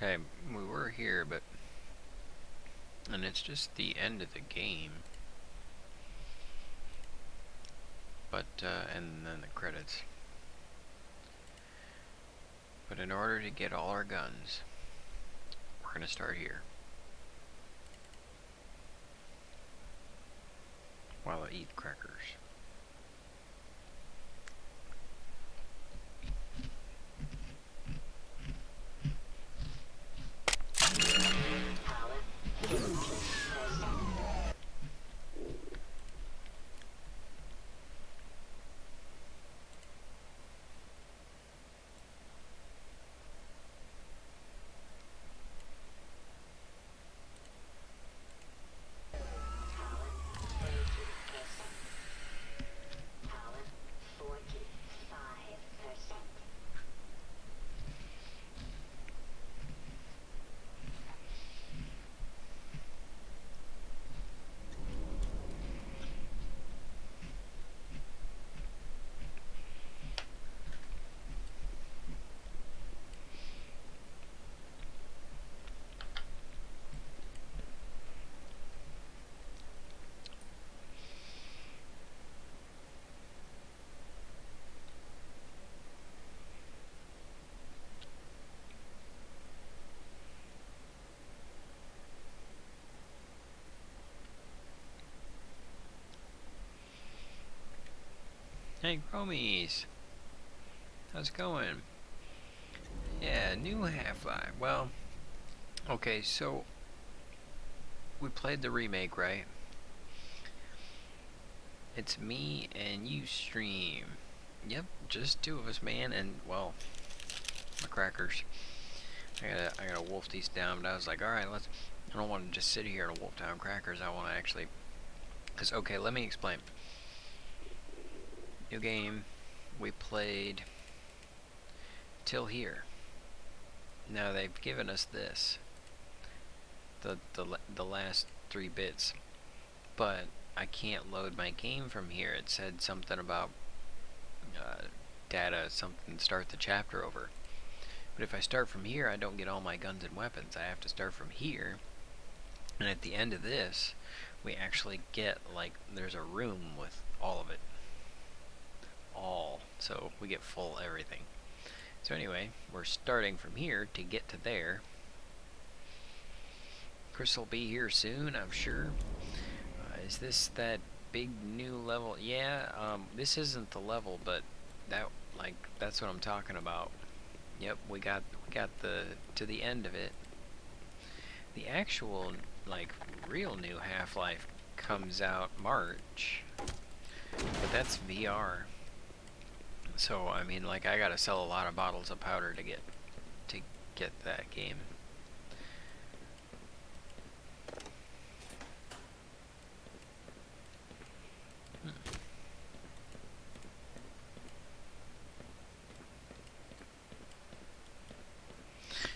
Okay, we were here, but... And it's just the end of the game. But, and then the credits. But in order to get all our guns, we're gonna start here. While I eat crackers. Hey, Growmiez! How's it going? Yeah, new Half-Life. Well, okay, so... we played the remake, right? It's me and you stream. Yep, just two of us, man, and, well... my crackers. I gotta wolf these down, but I was like, alright, let's... I don't want to just sit here and wolf down crackers. I want to actually... Because, okay, let me explain. New game. We played till here. Now they've given us this. The last 3 bits. But I can't load my game from here. It said something about data, something, start the chapter over. But if I start from here, I don't get all my guns and weapons. I have to start from here. And at the end of this, we actually get, like, there's a room with all of it. All. So we get full everything. So anyway, we're starting from here to get to there. Chris will be here soon, I'm sure. Is this that big new level? Yeah, this isn't the level, but that, like, that's what I'm talking about. Yep, we got to the end of it. The actual, like, real new Half-Life comes out March, but that's VR. So I mean, like, I gotta sell a lot of bottles of powder to get that game.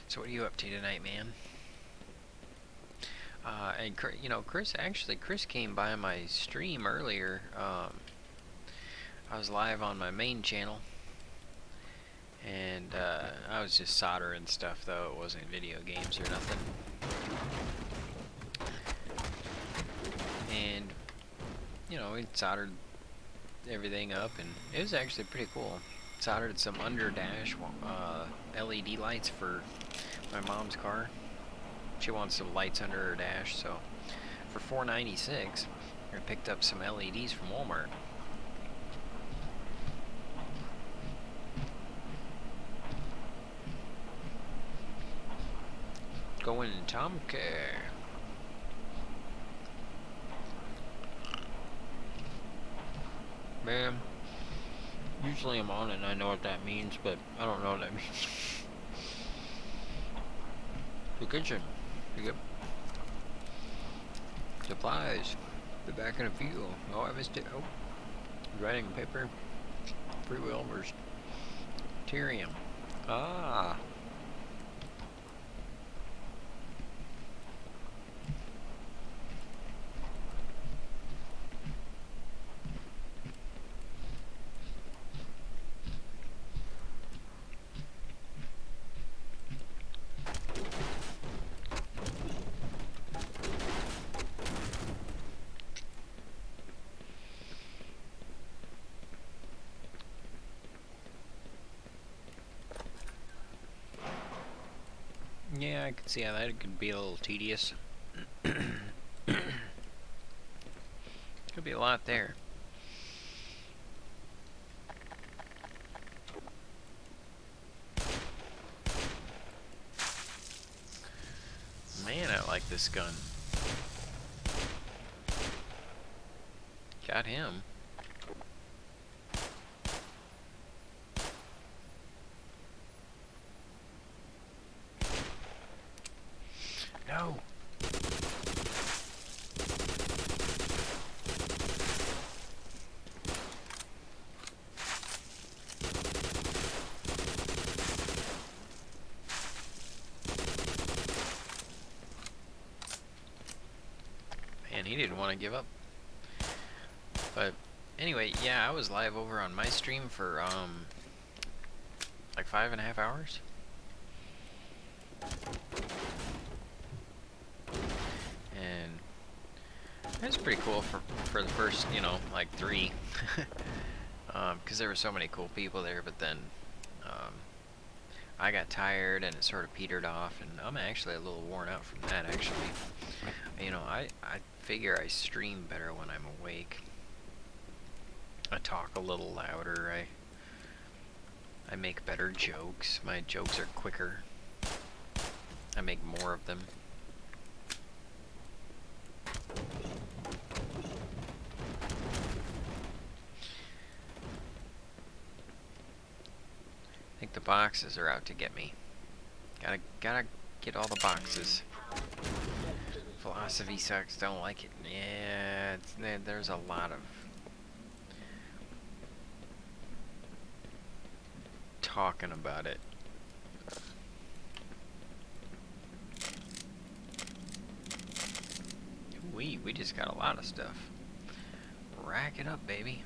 So what are you up to tonight, man? And you know, Chris came by my stream earlier. I was live on my main channel, and I was just soldering stuff, though. It wasn't video games or nothing. And you know, we soldered everything up, and it was actually pretty cool. Soldered some under dash LED lights for my mom's car. She wants some lights under her dash, so for $4.96, I picked up some LEDs from Walmart. Going Tomcare. Man, usually I'm on it and I know what that means, but I don't know what that means. The kitchen. You get supplies. Be back in a few. Oh, I missed it. Oh. Writing paper. Free will versus Tyrium. Ah. see how that could be a little tedious. Could be a lot there. Man, I like this gun. Got him. No. Man, he didn't want to give up. But anyway, yeah, I was live over on my stream for like 5.5 hours. And that's pretty cool for the first, you know, like 3. Because there were so many cool people there, but then I got tired and it sort of petered off, and I'm actually a little worn out from that, actually. You know, I figure I stream better when I'm awake. I talk a little louder, I make better jokes. My jokes are quicker. I make more of them. I think the boxes are out to get me. Gotta get all the boxes. Philosophy sucks, don't like it. Yeah, there's a lot of talking about it. We just got a lot of stuff. Rack it up, baby.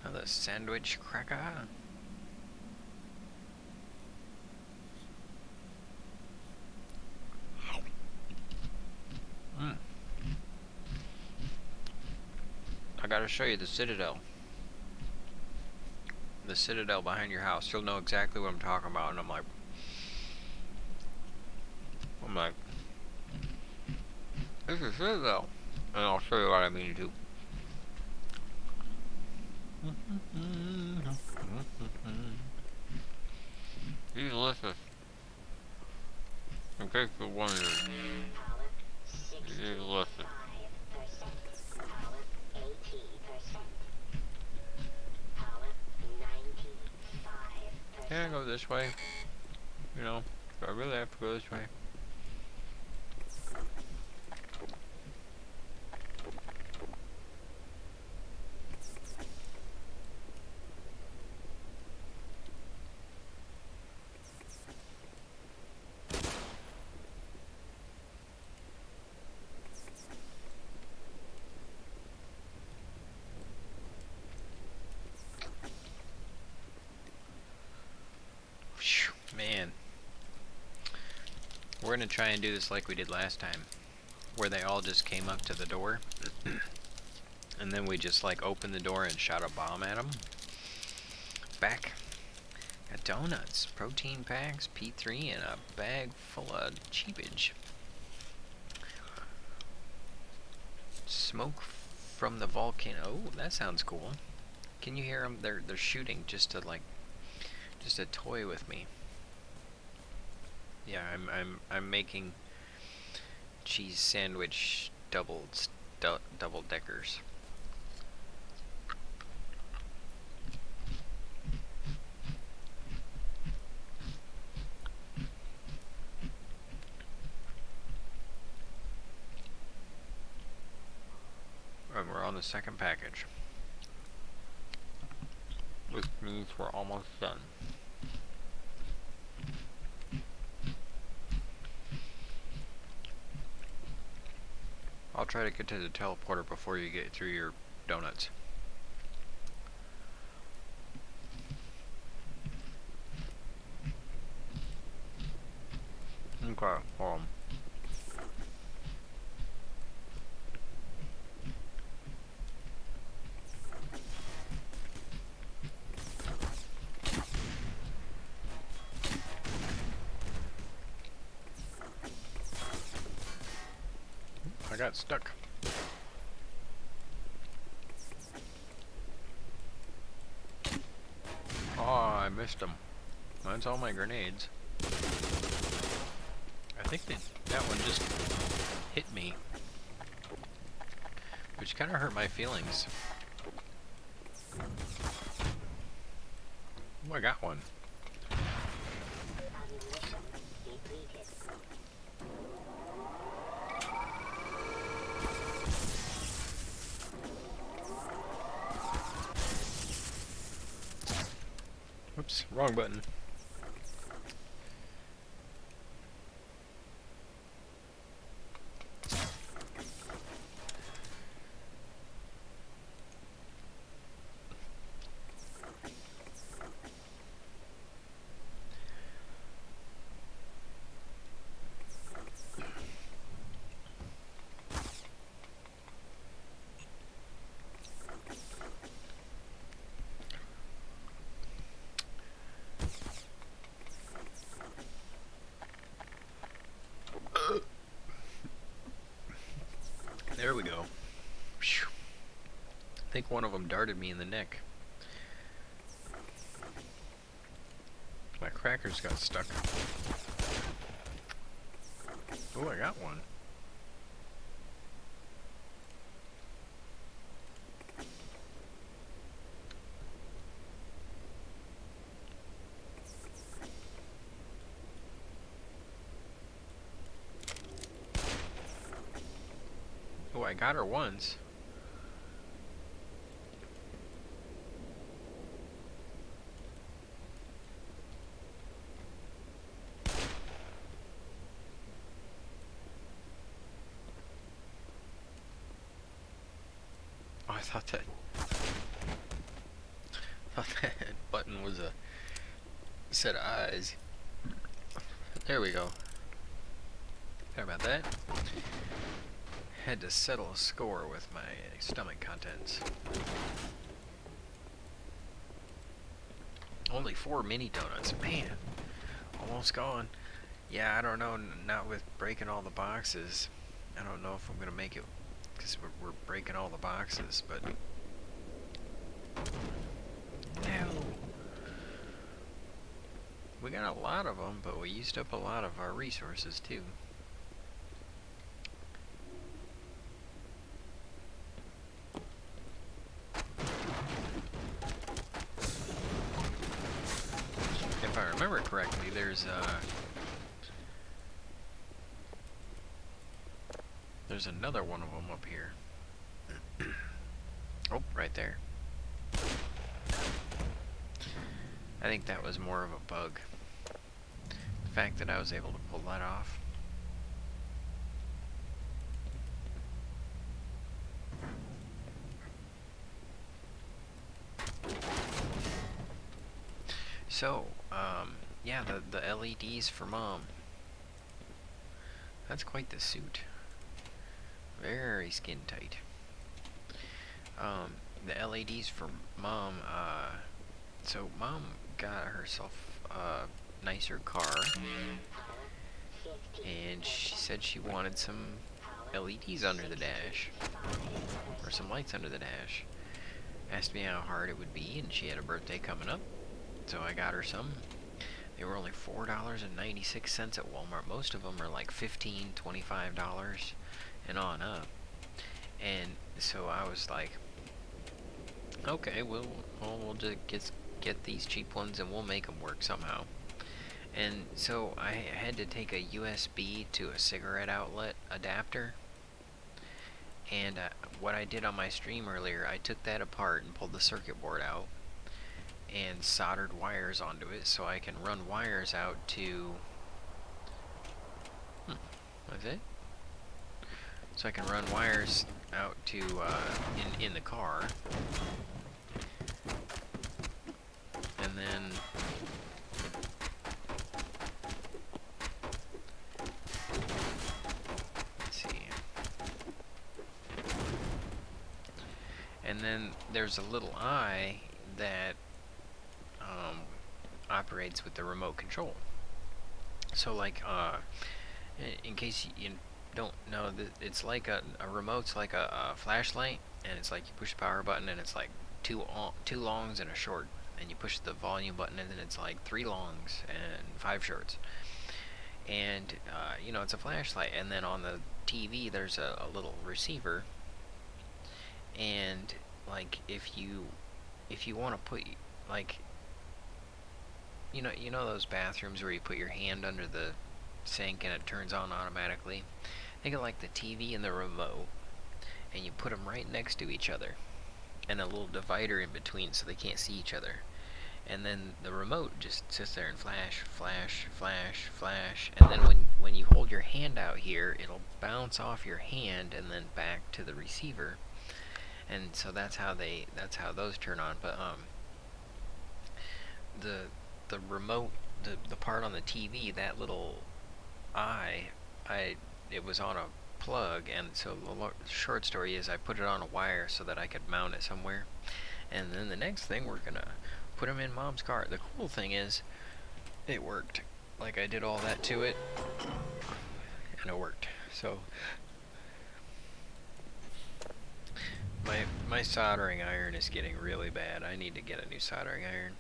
Another sandwich cracker. I gotta show you the Citadel. The Citadel behind your house. You'll know exactly what I'm talking about. And I'm like, this is Citadel. And I'll show you what I mean too. These delicious. In case you're wondering. These are delicious. Can I go this way? You know, do I really have to go this way? Man, we're gonna try and do this like we did last time, where they all just came up to the door and then we just like opened the door and shot a bomb at them. Back. Got donuts, protein packs, P3, and a bag full of cheapage. Smoke from the volcano. Oh, that sounds cool. Can you hear them? They're shooting just to toy with me. Yeah, I'm making cheese sandwich double deckers. And we're on the second package, which means we're almost done. I'll try to get to the teleporter before you get through your donuts. Okay, hold on. got stuck. Oh, I missed them. That's all my grenades. I think that one just hit me, which kind of hurt my feelings. Oh, I got one. Whoops, wrong button. There we go. I think one of them darted me in the neck. My crackers got stuck. Oh, I got one. Oh, I got her once. Oh, I thought that button was a set of eyes. There we go. Sorry about that. Had to settle a score with my stomach contents. Only 4 mini donuts. Man, almost gone. Yeah, I don't know. Not with breaking all the boxes. I don't know if I'm going to make it because we're breaking all the boxes, but... No. We got a lot of them, but we used up a lot of our resources, too. If I remember correctly, there's another one of them up here. Oh, right there. I think that was more of a bug. The fact that I was able to pull that off. So, yeah, the LEDs for Mom. That's quite the suit. Very skin tight. The LEDs for Mom, so Mom got herself a nicer car, and she said she wanted some LEDs under the dash, or some lights under the dash. Asked me how hard it would be, and she had a birthday coming up, so I got her some. They were only $4.96 at Walmart. Most of them are like $15, $25, and on up. And so I was like, okay, we'll just get these cheap ones and we'll make them work somehow. And so I had to take a USB to a cigarette outlet adapter. And what I did on my stream earlier, I took that apart and pulled the circuit board out and soldered wires onto it so I can run wires out to... What's it? So I can run wires out to in the car, and then let's see. And then there's a little eye that operates with the remote control. So like in case don't know, it's like a remote's like a flashlight, and it's like you push the power button, and it's like two longs and a short, and you push the volume button, and then it's like three longs and five shorts. And you know, it's a flashlight, and then on the TV there's a little receiver, and like if you want to put, like, you know those bathrooms where you put your hand under the sink and it turns on automatically. Think of like the TV and the remote, and you put them right next to each other, and a little divider in between so they can't see each other. And then the remote just sits there and flash, flash, flash, flash, and then when you hold your hand out here, it'll bounce off your hand and then back to the receiver. And so that's how those turn on. But the the remote, the part on the TV, that little eye, I it was on a plug, and so the short story is I put it on a wire so that I could mount it somewhere. And then the next thing, we're gonna put them in Mom's car. The cool thing is, it worked. Like, I did all that to it, and it worked. So my soldering iron is getting really bad. I need to get a new soldering iron.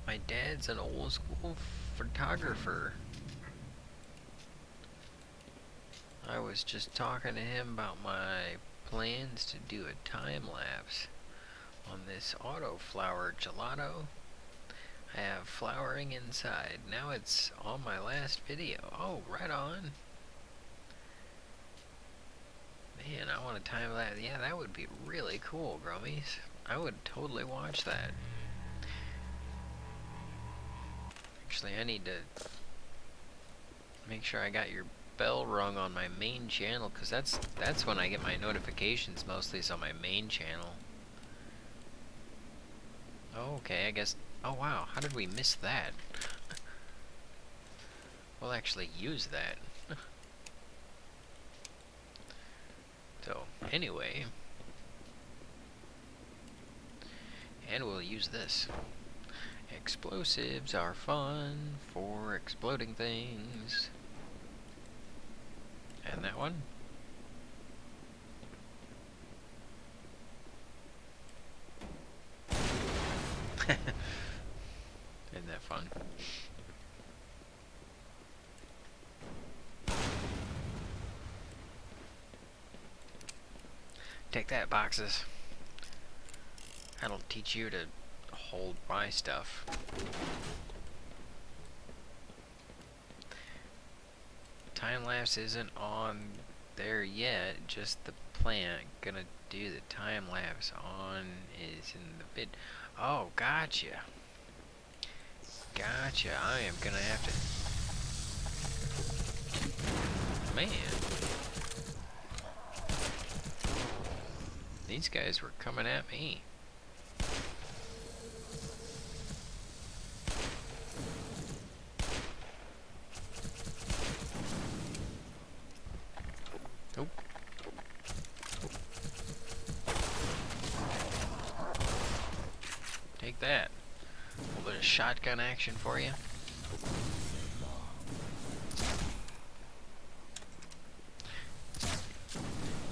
My dad's an old school photographer. I was just talking to him about my plans to do a time lapse on this auto flower gelato. I have flowering inside. Now it's on my last video. Oh, right on. Man, I want to time lapse. Yeah, that would be really cool, Growmiez. I would totally watch that. Actually, I need to make sure I got your bell rung on my main channel, because that's when I get my notifications mostly, is on my main channel. Oh, okay, I guess. Oh wow, how did we miss that? We'll actually use that. So, anyway. And we'll use this. Explosives are fun for exploding things. And that one. Isn't that fun? Take that, boxes. That'll teach you to hold my stuff. Time lapse isn't on there yet, just the plant. Gonna do the time lapse on is in the vid. Oh, gotcha. Gotcha. I am gonna have to. Man. These guys were coming at me. Nope. Take that. A little bit of shotgun action for you.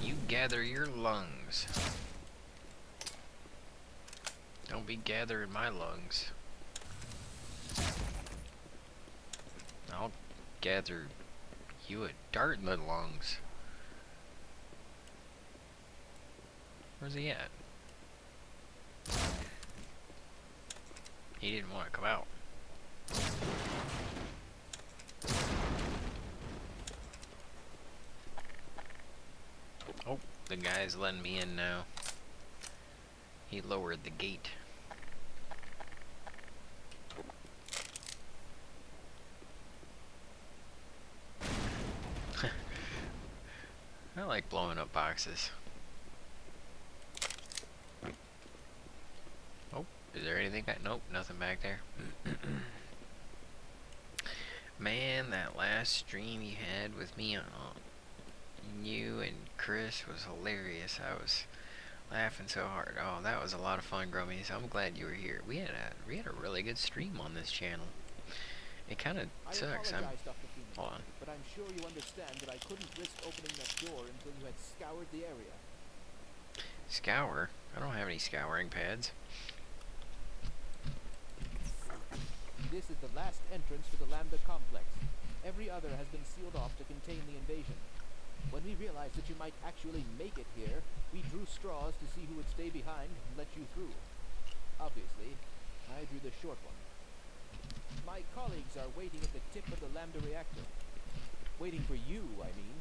You gather your lungs. Don't be gathering my lungs. I'll gather you a dart in the lungs. Where's he at? He didn't want to come out. Oh, the guy's letting me in now. He lowered the gate. I like blowing up boxes. Oh, is there anything back? Nope, nothing back there. Man, that last stream you had with me on you and Chris was hilarious. I was laughing so hard. Oh, that was a lot of fun, Growmiez. I'm glad you were here. We had a really good stream on this channel. It kind of I sucks. apologize, Dr. Freeman, Hold on. but I'm sure you understand that I couldn't risk opening that door until you had scoured the area. Scour? I don't have any scouring pads. This is the last entrance to the Lambda complex. Every other has been sealed off to contain the invasion. When we realized that you might actually make it here, we drew straws to see who would stay behind and let you through. Obviously, I drew the short one. My colleagues are waiting at the tip of the Lambda reactor. Waiting for you, I mean.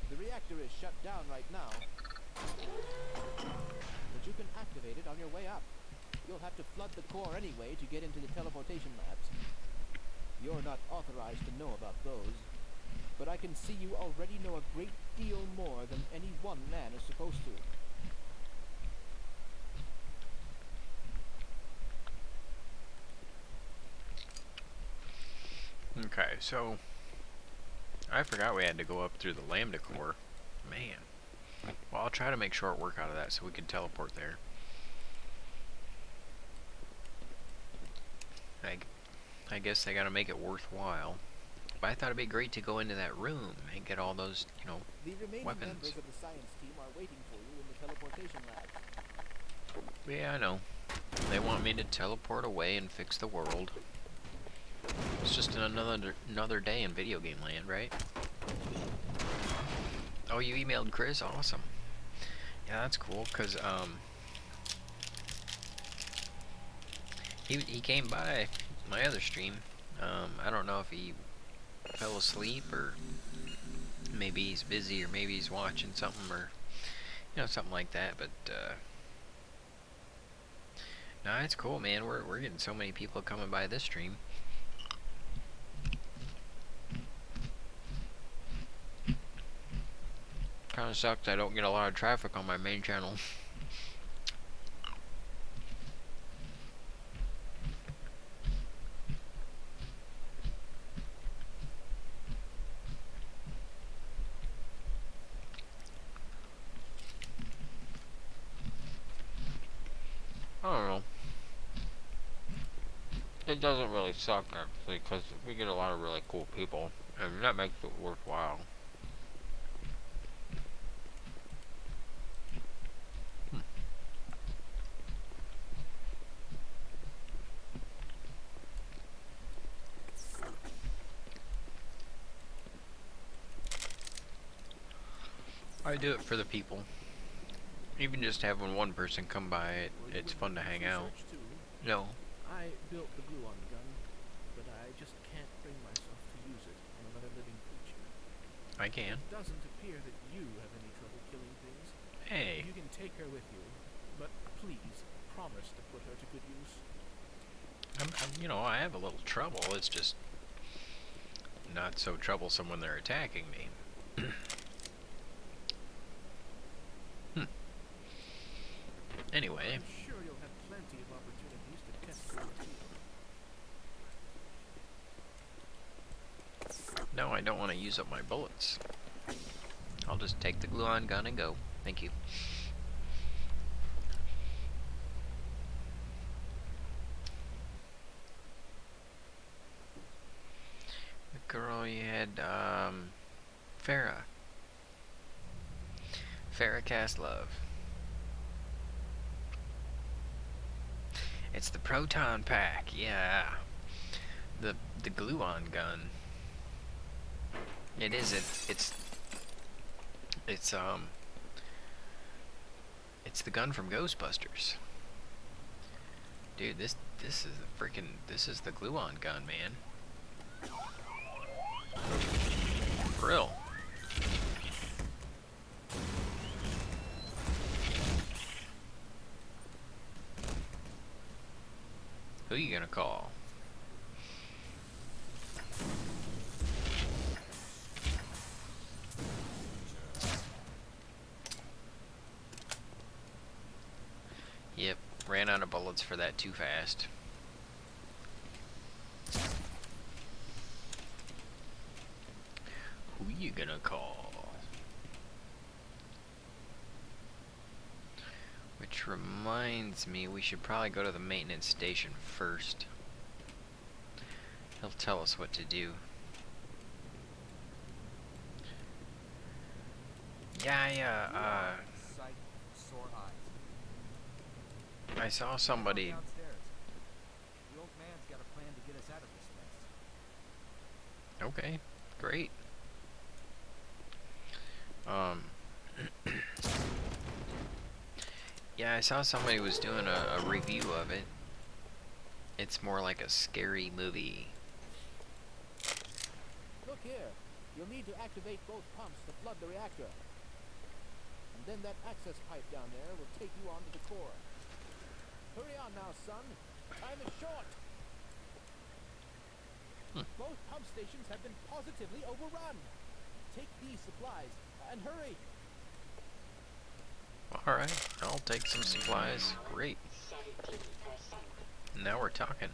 The reactor is shut down right now, but you can activate it on your way up. You'll have to flood the core anyway to get into the teleportation labs. You're not authorized to know about those, but I can see you already know a great deal more than any one man is supposed to. Okay, so I forgot we had to go up through the Lambda core. Man. Well, I'll try to make short work out of that so we can teleport there. I guess they gotta make it worthwhile. But I thought it'd be great to go into that room and get all those, you know, The remaining weapons. members of the science team are waiting for you in the teleportation labs. Yeah, I know. They want me to teleport away and fix the world. It's just another day in video game land, right? Oh, you emailed Chris? Awesome. Yeah, that's cool, because, he came by my other stream. I don't know if he fell asleep, or maybe he's busy, or maybe he's watching something, or, you know, something like that, but, no, it's cool, man. We're getting so many people coming by this stream. Kinda sucks I don't get a lot of traffic on my main channel. I don't know. It doesn't really suck, actually, because we get a lot of really cool people, and that makes it worthwhile. I do it for the people. Even just having one person come by, it's fun to hang out. No. I built the gluon gun, but I just can't bring myself to use it on another living creature. I can. It doesn't appear that you have any trouble killing things. Hey. You can take her with you, but please promise to put her to good use. You know, I have a little trouble. It's just not so troublesome when they're attacking me. Anyway. I'm sure you'll have plenty of opportunities to test her too. No, I don't want to use up my bullets. I'll just take the gluon gun and go. Thank you. The girl you had, Farah. Farah cast love. It's the proton pack, yeah. The gluon gun. It is it's the gun from Ghostbusters. Dude, this is the this is the gluon gun, man. For real. Who you gonna call? Yep, ran out of bullets for that too fast. Who you gonna call? Which Which reminds me, we should probably go to the maintenance station first. He'll tell us what to do. Yeah, Sight, sore eyes. I saw somebody. Downstairs. The old man's got a plan to get us out of this mess. Okay, great. Yeah, I saw somebody was doing a review of it. It's more like a scary movie. Look here. You'll need to activate both pumps to flood the reactor. And then that access pipe down there will take you onto the core. Hurry on now, son. Time is short. Both pump stations have been positively overrun. Take these supplies and hurry. Alright, I'll take some supplies. Great. Now we're talking.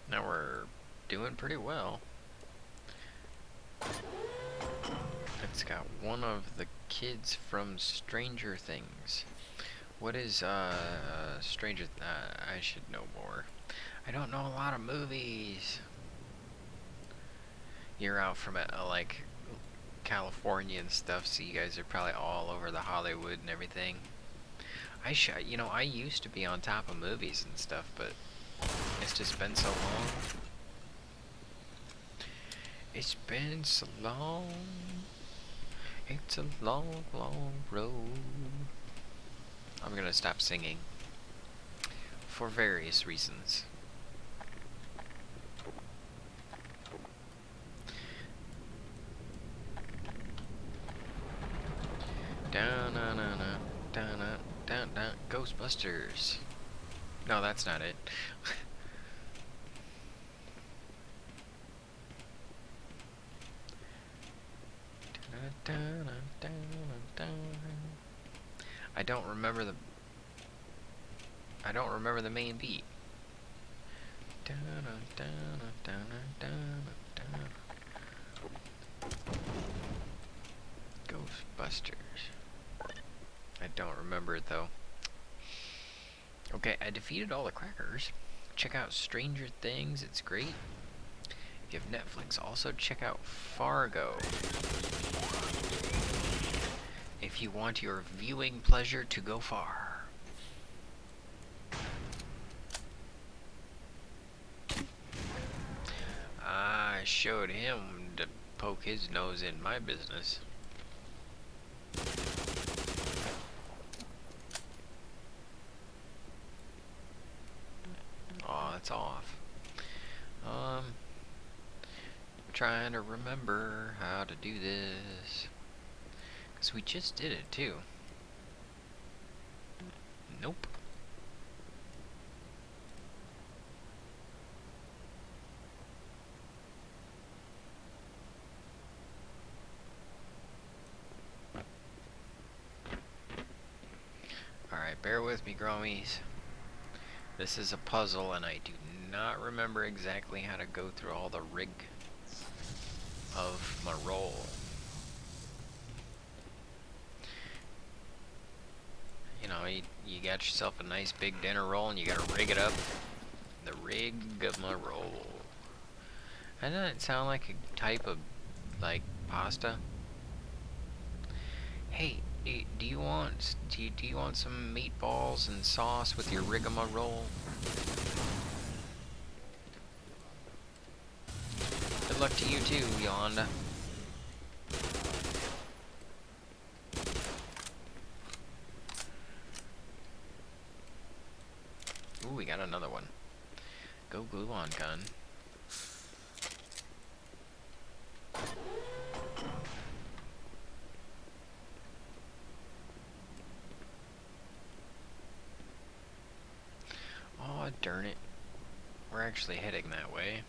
Now we're doing pretty well. It's got one of the kids from Stranger Things. What is Stranger? I should know more. I don't know a lot of movies. You're out from like California and stuff, so you guys are probably all over the Hollywood and everything. You know, I used to be on top of movies and stuff, but it's just been so long. It's been so long. It's a long, long road. I'm gonna stop singing for various reasons. Down, Ghostbusters. No, that's not it. I don't remember the main beat. Ghostbusters. I don't remember it though. Okay, I defeated all the crackers. Check out Stranger Things, it's great. If you have Netflix, also check out Fargo. If you want your viewing pleasure to go far. I showed him to poke his nose in my business. Oh, it's off. Trying to remember how to do this. Because we just did it too. Nope. Alright, bear with me, Growmiez. This is a puzzle and I do not remember exactly how to go through all the rig of my roll. You know, you got yourself a nice big dinner roll and you gotta rig it up. The rig of my roll. Doesn't it sound like a type of, like, pasta? Hey, do you want some meatballs and sauce with your rigmarole? Good luck to you too, Yolanda. Ooh, we got another one. Go glue on gun. Oh, darn it. We're actually heading that way.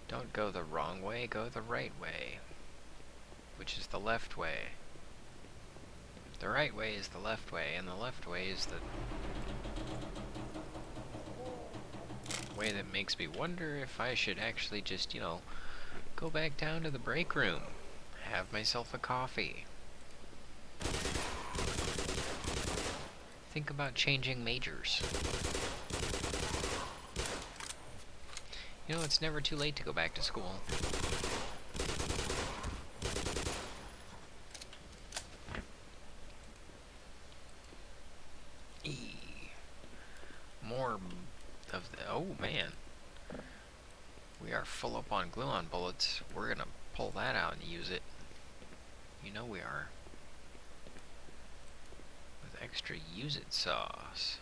Don't go the wrong way, go the right way. Which is the left way. The right way is the left way, and the left way is the way that makes me wonder if I should actually just, you know, go back down to the break room, have myself a coffee, think about changing majors. You know, it's never too late to go back to school. More of the... Oh, man. We are full up on glue-on bullets. We're gonna pull that out and use it. You know we are. With extra use-it sauce.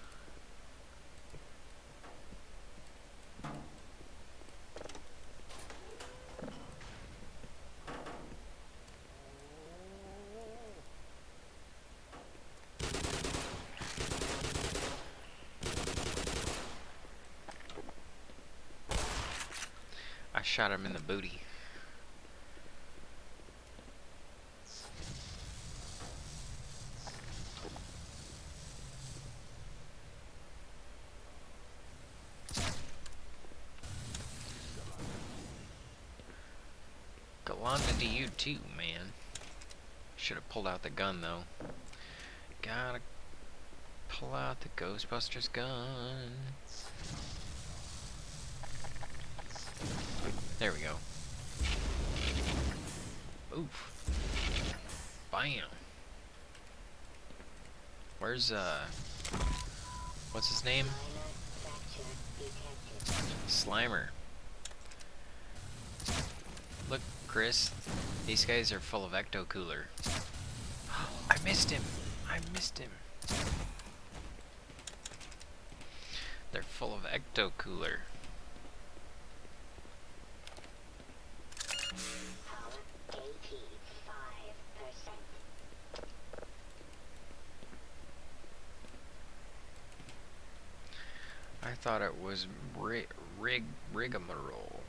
I shot him in the booty. Galanta to you too, man. Should have pulled out the gun though. Gotta pull out the Ghostbusters gun. There we go. Oof. Bam. Where's, what's his name? Slimer. Look, Chris. These guys are full of ecto cooler. I missed him. I missed him. They're full of ecto cooler. I thought it was rigmarole.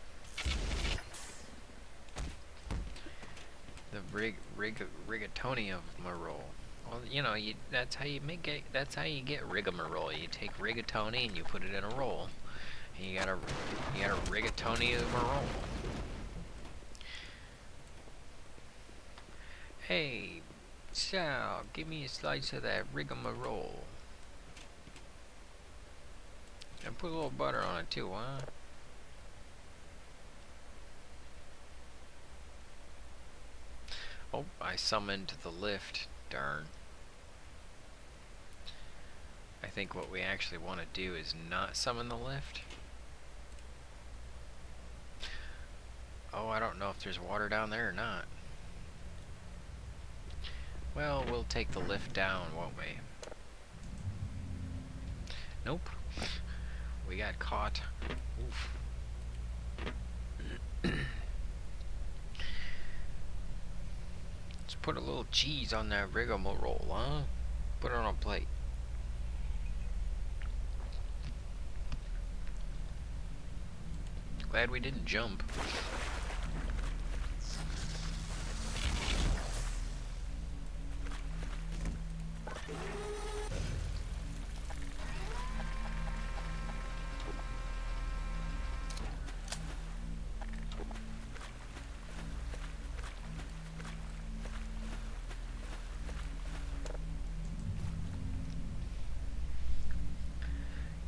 The rigatoni of marole. Well, you know, that's how you make it. That's how you get rigmarole. You take rigatoni and you put it in a roll, and you got a rigatoni of marole. Hey, Sal, give me a slice of that rigmarole. And put a little butter on it too, huh? Oh, I summoned the lift. Darn. I think what we actually want to do is not summon the lift. Oh, I don't know if there's water down there or not. Well, we'll take the lift down, won't we? Nope. We got caught. Oof. Let's put a little cheese on that rigmarole, huh? Put it on a plate. Glad we didn't jump.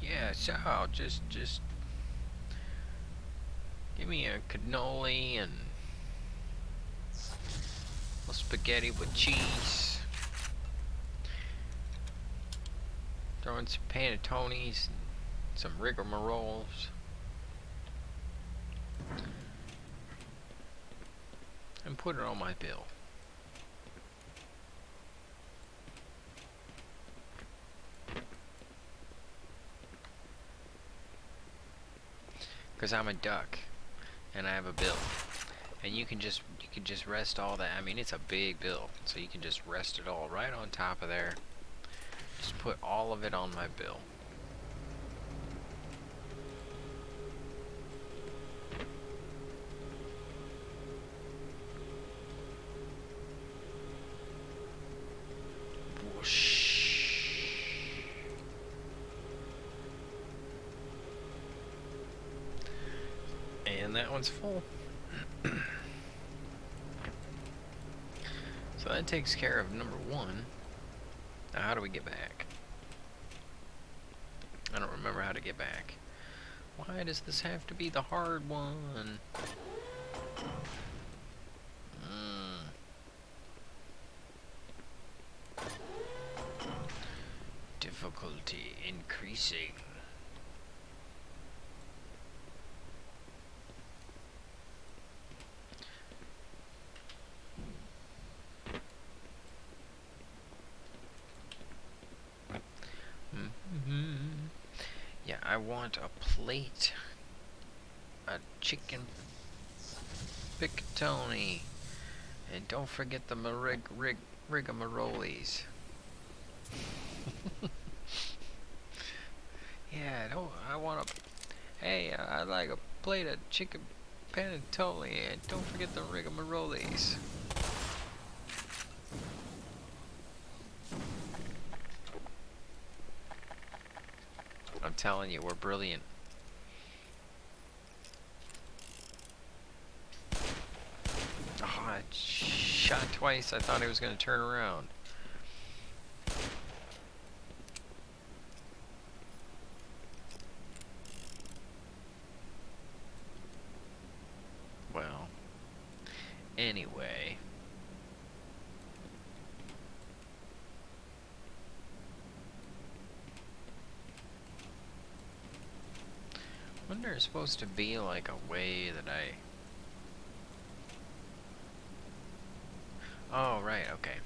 Yeah, so just give me a cannoli and a spaghetti with cheese. Throw in some panettones, some rigmaroles, and put it on my bill. Because I'm a duck and I have a bill, and you can just rest all that. I mean, it's a big bill, so you can just rest it all right on top of there. Just put all of it on my bill. Whoosh. And that one's full. So that takes care of number 1. Now how do we get back? I don't remember how to get back. Why does this have to be the hard one? Difficulty increasing. Yeah, I want a plate. A chicken piccatoni. And don't forget the rigamaroles. Yeah, I want a... Hey, I'd like a plate of chicken panettone. And don't forget the rigamaroles. I'm telling you, we're brilliant. Oh, I shot twice. I thought he was going to turn around. Well, anyway. Wonder there's supposed to be like a way that I... Oh, right, okay.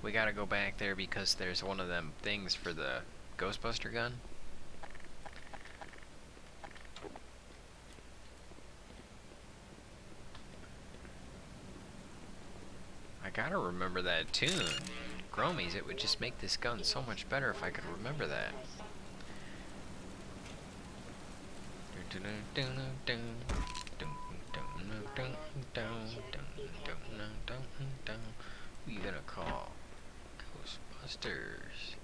We gotta go back there because there's one of them things for the Ghostbuster gun. I gotta remember that tune. Growmiez, it would just make this gun so much better if I could remember that. Who you gonna call? Ghostbusters.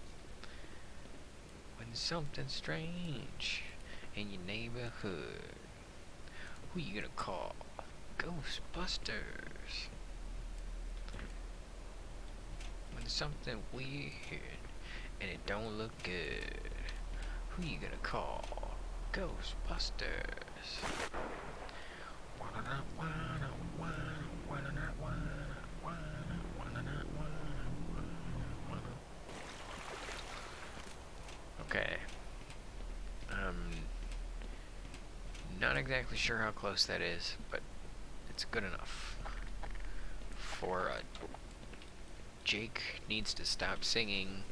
When something strange in your neighborhood, who you gonna call? Ghostbusters. When something weird and it don't look good, who you gonna call? Ghostbusters. Okay. Not exactly sure how close that is, but it's good enough. For Jake needs to stop singing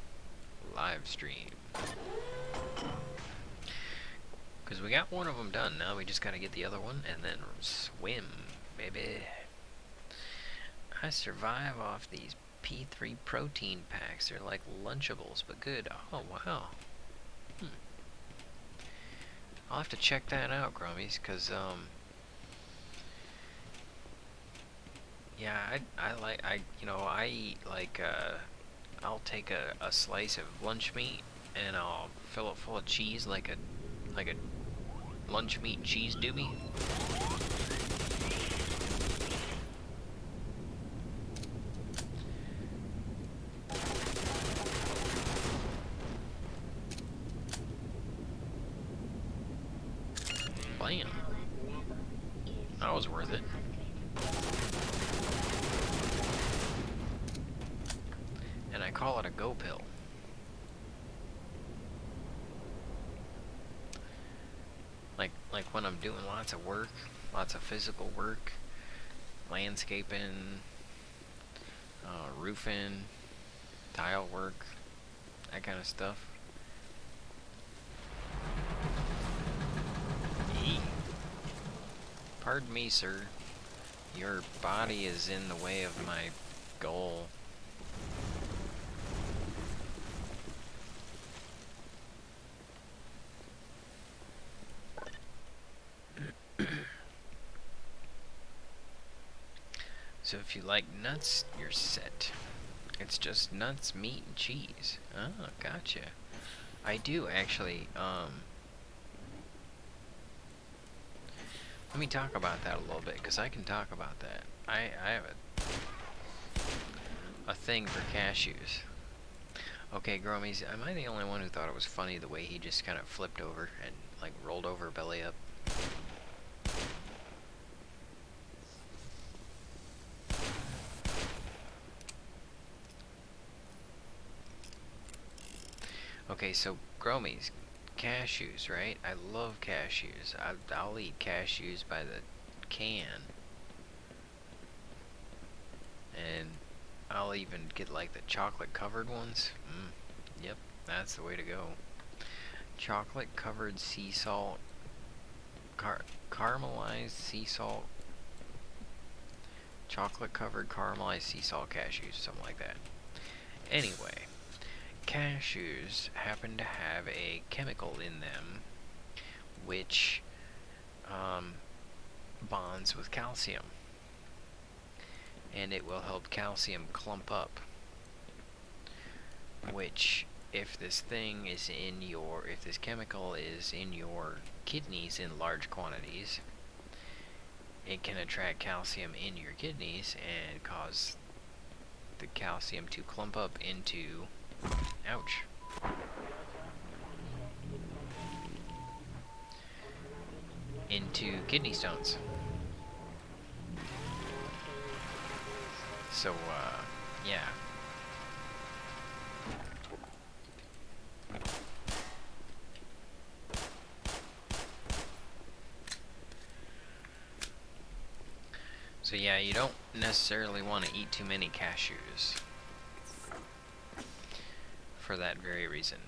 live stream. Because we got one of them done, now we just gotta get the other one and then swim, baby. I survive off these P3 protein packs. They're like Lunchables, but good. Oh, wow. I'll have to check that out, Growmiez, because, yeah, I eat, like, I'll take a slice of lunch meat, and I'll fill it full of cheese, like a lunch meat cheese doobie. Blam. That was worth it. And I call it a go pill. Like when I'm doing lots of work, lots of physical work, landscaping, roofing, tile work, that kind of stuff. Pardon me, sir. Your body is in the way of my goal. So if you like nuts, you're set. It's just nuts, meat, and cheese. Oh, gotcha. I do actually, Let me talk about that a little bit, because I can talk about that. I have a thing for cashews. Okay, Growmiez, am I the only one who thought it was funny the way he just kind of flipped over and, like, rolled over belly up? Okay, so Growmiez, cashews, right? I love cashews. I'll eat cashews by the can. And I'll even get like the chocolate covered ones. Yep, that's the way to go. Chocolate covered sea salt, caramelized sea salt, chocolate covered caramelized sea salt cashews, something like that. Anyway, cashews happen to have a chemical in them which bonds with calcium, and it will help calcium clump up, which if this chemical is in your kidneys in large quantities, it can attract calcium in your kidneys and cause the calcium to clump up into, ouch, into kidney stones. So, yeah. So yeah, you don't necessarily want to eat too many cashews for that very reason.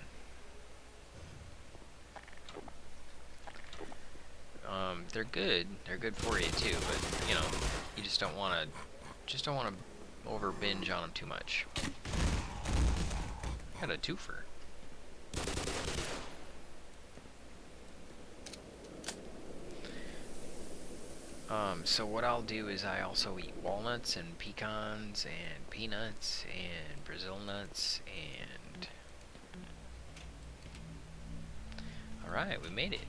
They're good. They're good for you too, but you know, you just don't want to over binge on them too much. Got a twofer. So what I'll do is I also eat walnuts and pecans and peanuts and Brazil nuts and... Alright, we made it.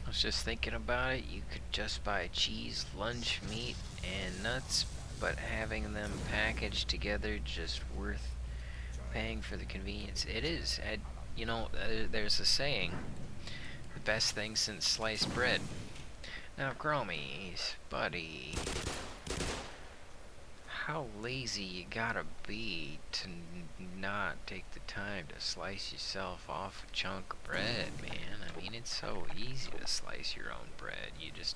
I was just thinking about it, you could just buy cheese, lunch meat, and nuts, but having them packaged together just worth paying for the convenience. It is. You know, there's a saying, the best thing since sliced bread. Now, Growmiez, buddy, how lazy you gotta be to not take the time to slice yourself off a chunk of bread, man. I mean, it's so easy to slice your own bread. You just,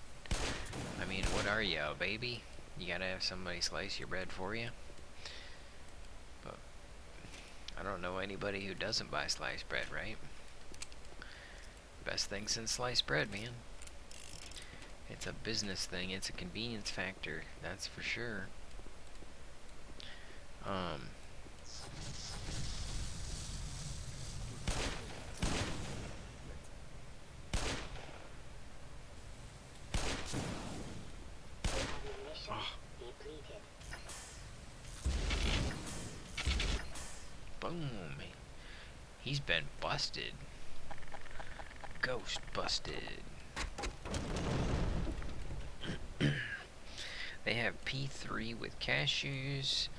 I mean, what are you, a baby? You gotta have somebody slice your bread for you? But I don't know anybody who doesn't buy sliced bread, right? Best thing since sliced bread, man. It's a business thing, it's a convenience factor, that's for sure. Boom. He's been busted. Ghost busted. They have P3 with cashews.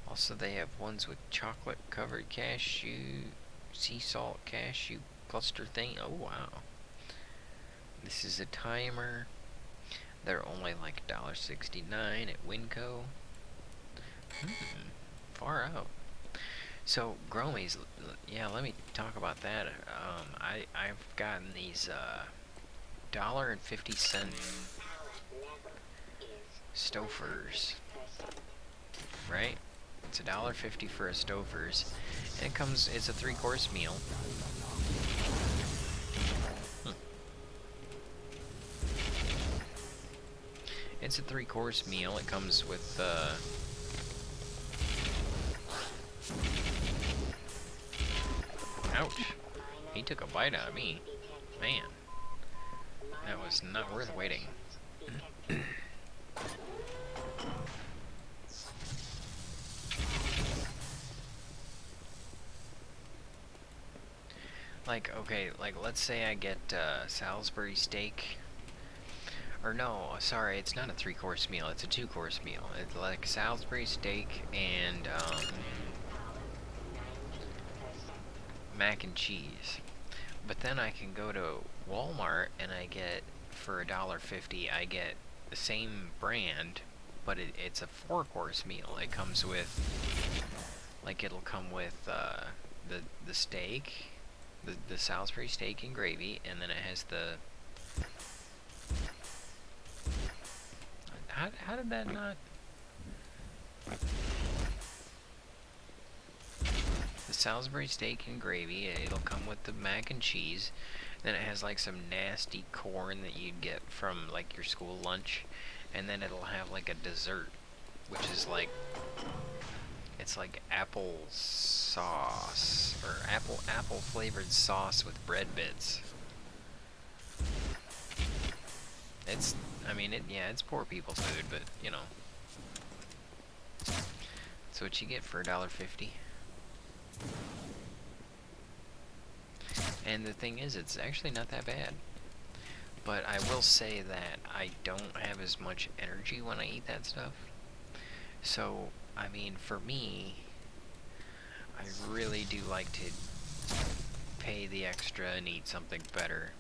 Also, they have ones with chocolate covered cashew, sea salt cashew cluster thing. Oh, wow. This is a timer. They're only like $1.69 at Winco. Far out. So, Growmiez, yeah, let me talk about that. I've gotten these $1.50 Stofers, right? It's $1.50 for a Stofers, and it's a 3-course meal. It's a 3-course meal. It comes with ouch. He took a bite out of me. Man. That was not worth waiting. Like, okay, like, let's say I get Salisbury steak. Or no, sorry, it's not a 3-course meal, it's a 2-course meal. It's like Salisbury steak and mac and cheese. But then I can go to Walmart and I get, for $1.50, I get the same brand, but it's a 4-course meal. It comes with, like, it'll come with the steak, the Salisbury steak and gravy, and then it has the... How did that not... The Salisbury steak and gravy, it'll come with the mac and cheese. Then it has like some nasty corn that you'd get from like your school lunch. And then it'll have like a dessert, which is like... It's like apple sauce, or apple flavored sauce with bread bits. It's, I mean, yeah, it's poor people's food, but, you know. That's what you get for $1.50. And the thing is, it's actually not that bad. But I will say that I don't have as much energy when I eat that stuff. So, I mean, for me, I really do like to pay the extra and eat something better.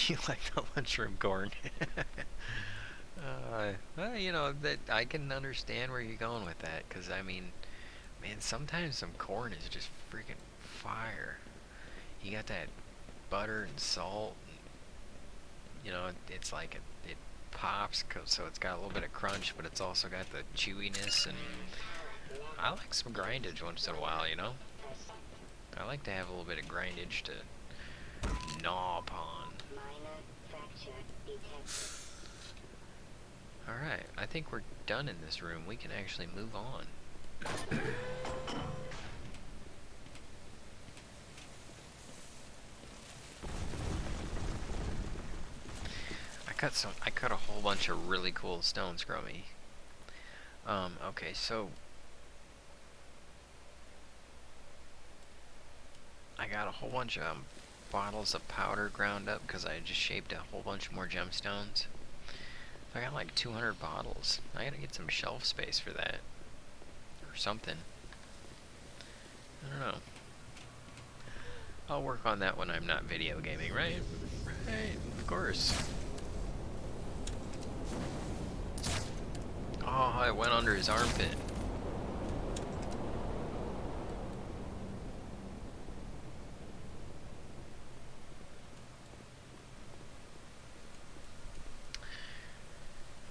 You like the lunchroom corn? Well, you know, that I can understand where you're going with that, because I mean, man, sometimes some corn is just freaking fire. You got that butter and salt, and, you know, it's like it pops, so it's got a little bit of crunch, but it's also got the chewiness, and I like some grindage once in a while, you know? I like to have a little bit of grindage to gnaw upon. Alright, I think we're done in this room. We can actually move on. I cut a whole bunch of really cool stones, Growmiez. Okay, so I got a whole bunch of bottles of powder ground up because I just shaped a whole bunch more gemstones. I got like 200 bottles. I gotta get some shelf space for that. Or something. I don't know. I'll work on that when I'm not video gaming, right? Right, of course. Oh, I went under his armpit.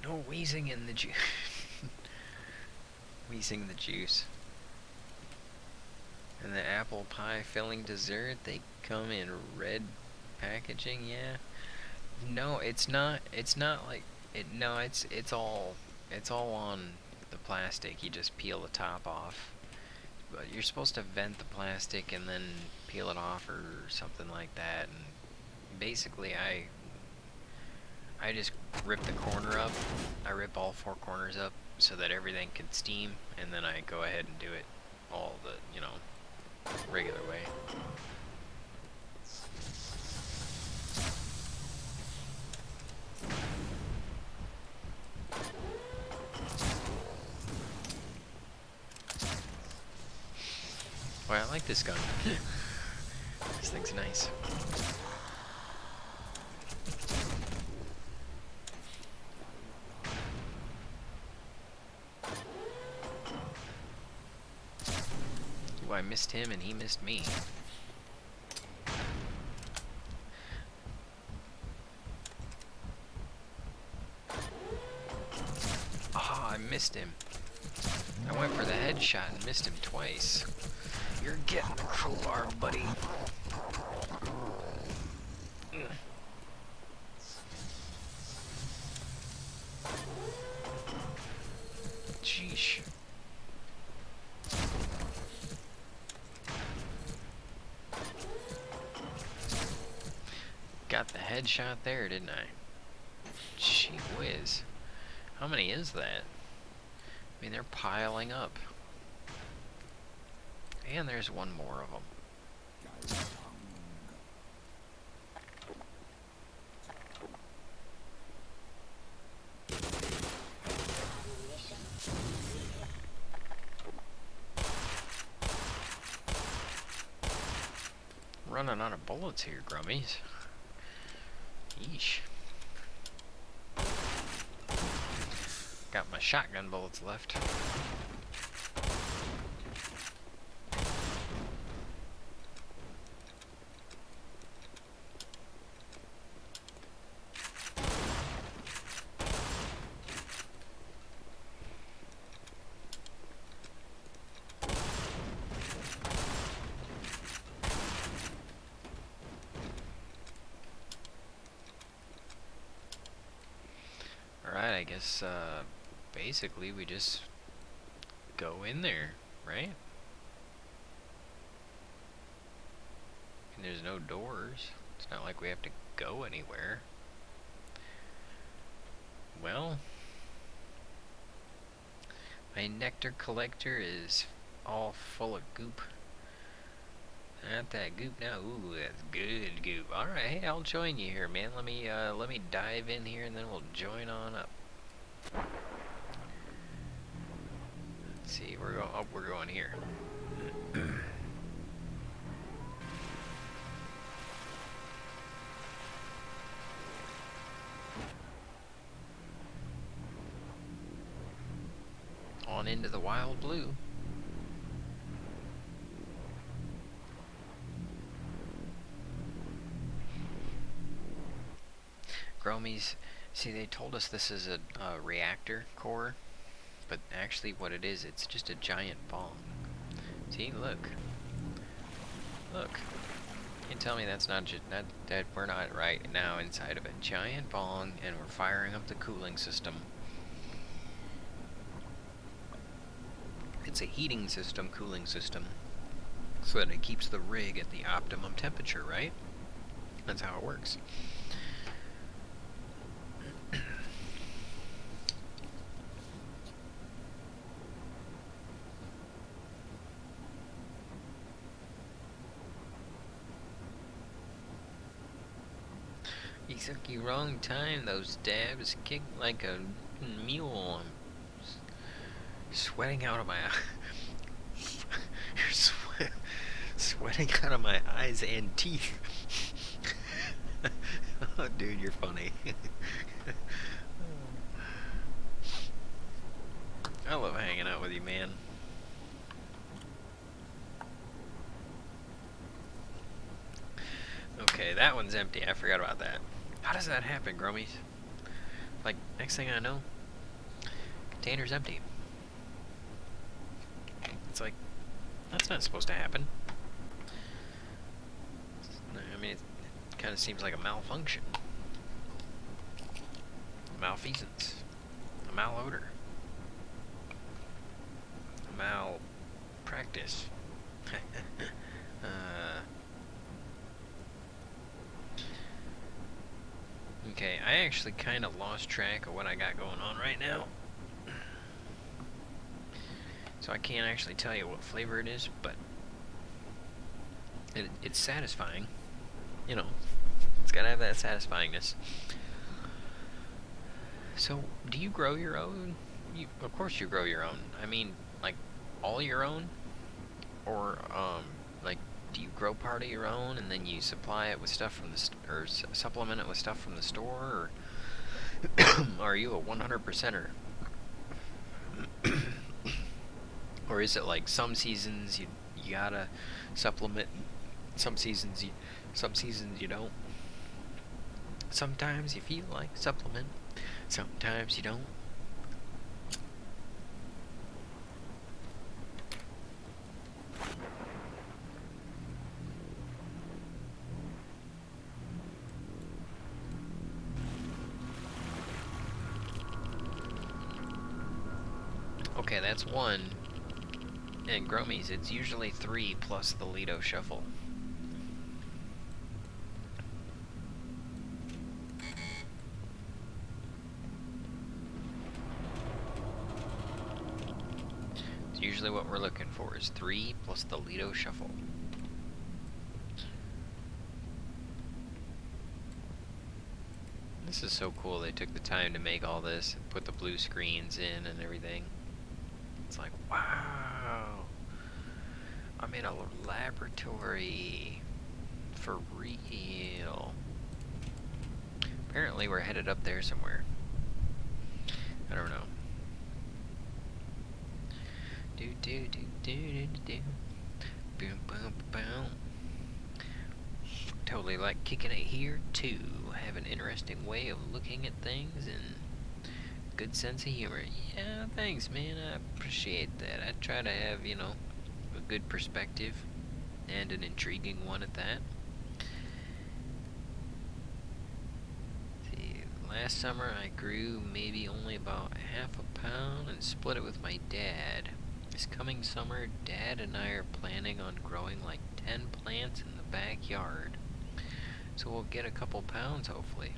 No wheezing in the juice. Wheezing the juice. And the apple pie filling dessert, they come in red packaging, yeah. No, it's not like it. No, it's all on the plastic. You just peel the top off. But you're supposed to vent the plastic and then peel it off or something like that. And basically, I just rip the corner up. I rip all 4 corners up so that everything can steam, and then I go ahead and do it all the, you know, regular way. Well, I like this gun. This thing's nice. Ooh, I missed him and he missed me. Ah, I missed him. I went for the headshot and missed him twice. You're getting the crowbar, buddy. Sheesh. Got the headshot there, didn't I? Gee whiz. How many is that? I mean, they're piling up. And there's one more of them. Running out of bullets here, Growmiez. Yeesh. Got my shotgun bullets left. Alright, I guess, basically we just go in there, right? And there's no doors. It's not like we have to go anywhere. Well, my nectar collector is all full of goop. Not that goop now. Ooh, that's good goop. Alright, hey, I'll join you here, man. Let me dive in here and then we'll join on up. Let's see, we're going here. On into the wild blue. Growmiez, see, they told us this is a reactor core, but actually what it is, it's just a giant bong. See, look. Look. You can tell me that's not that we're not right now inside of a giant bong and we're firing up the cooling system. It's a heating system, cooling system, so that it keeps the rig at the optimum temperature, right? That's how it works. You took you wrong time, those dabs kick like a mule. I'm sweating out of my eyes. You're sweating out of my eyes and teeth. Oh, dude, you're funny. I love hanging out with you, man. Okay, that one's empty. I forgot about that. How does that happen, Growmiez? Like, next thing I know, container's empty. It's like, that's not supposed to happen. I mean, it kind of seems like a malfunction. A malfeasance. A malodor. A malpractice. Okay, I actually kind of lost track of what I got going on right now. So I can't actually tell you what flavor it is, but it's satisfying. You know, it's gotta have that satisfyingness. So, do you grow your own? Of course you grow your own. I mean, like, all your own? Or, like, do you grow part of your own and then you supply it with stuff from the or supplement it with stuff from the store, or are you a 100%er? Or is it like some seasons you gotta supplement, some seasons you don't? Sometimes you feel like supplement, sometimes you don't. Okay, that's one. And Growmiez, it's usually 3 plus the Lido shuffle. hours. 3 plus the Lido Shuffle. This is so cool. They took the time to make all this and put the blue screens in and everything. It's like, wow. I'm in a laboratory. For real. Apparently we're headed up there somewhere. I don't know. Do do do do do do. Boom boom boom. Totally like kicking it here too. Have an interesting way of looking at things and good sense of humor. Yeah, thanks, man. I appreciate that. I try to have, you know, a good perspective and an intriguing one at that. See, last summer I grew maybe only about half a pound and split it with my dad. This coming summer, Dad and I are planning on growing like 10 plants in the backyard. So we'll get a couple pounds, hopefully.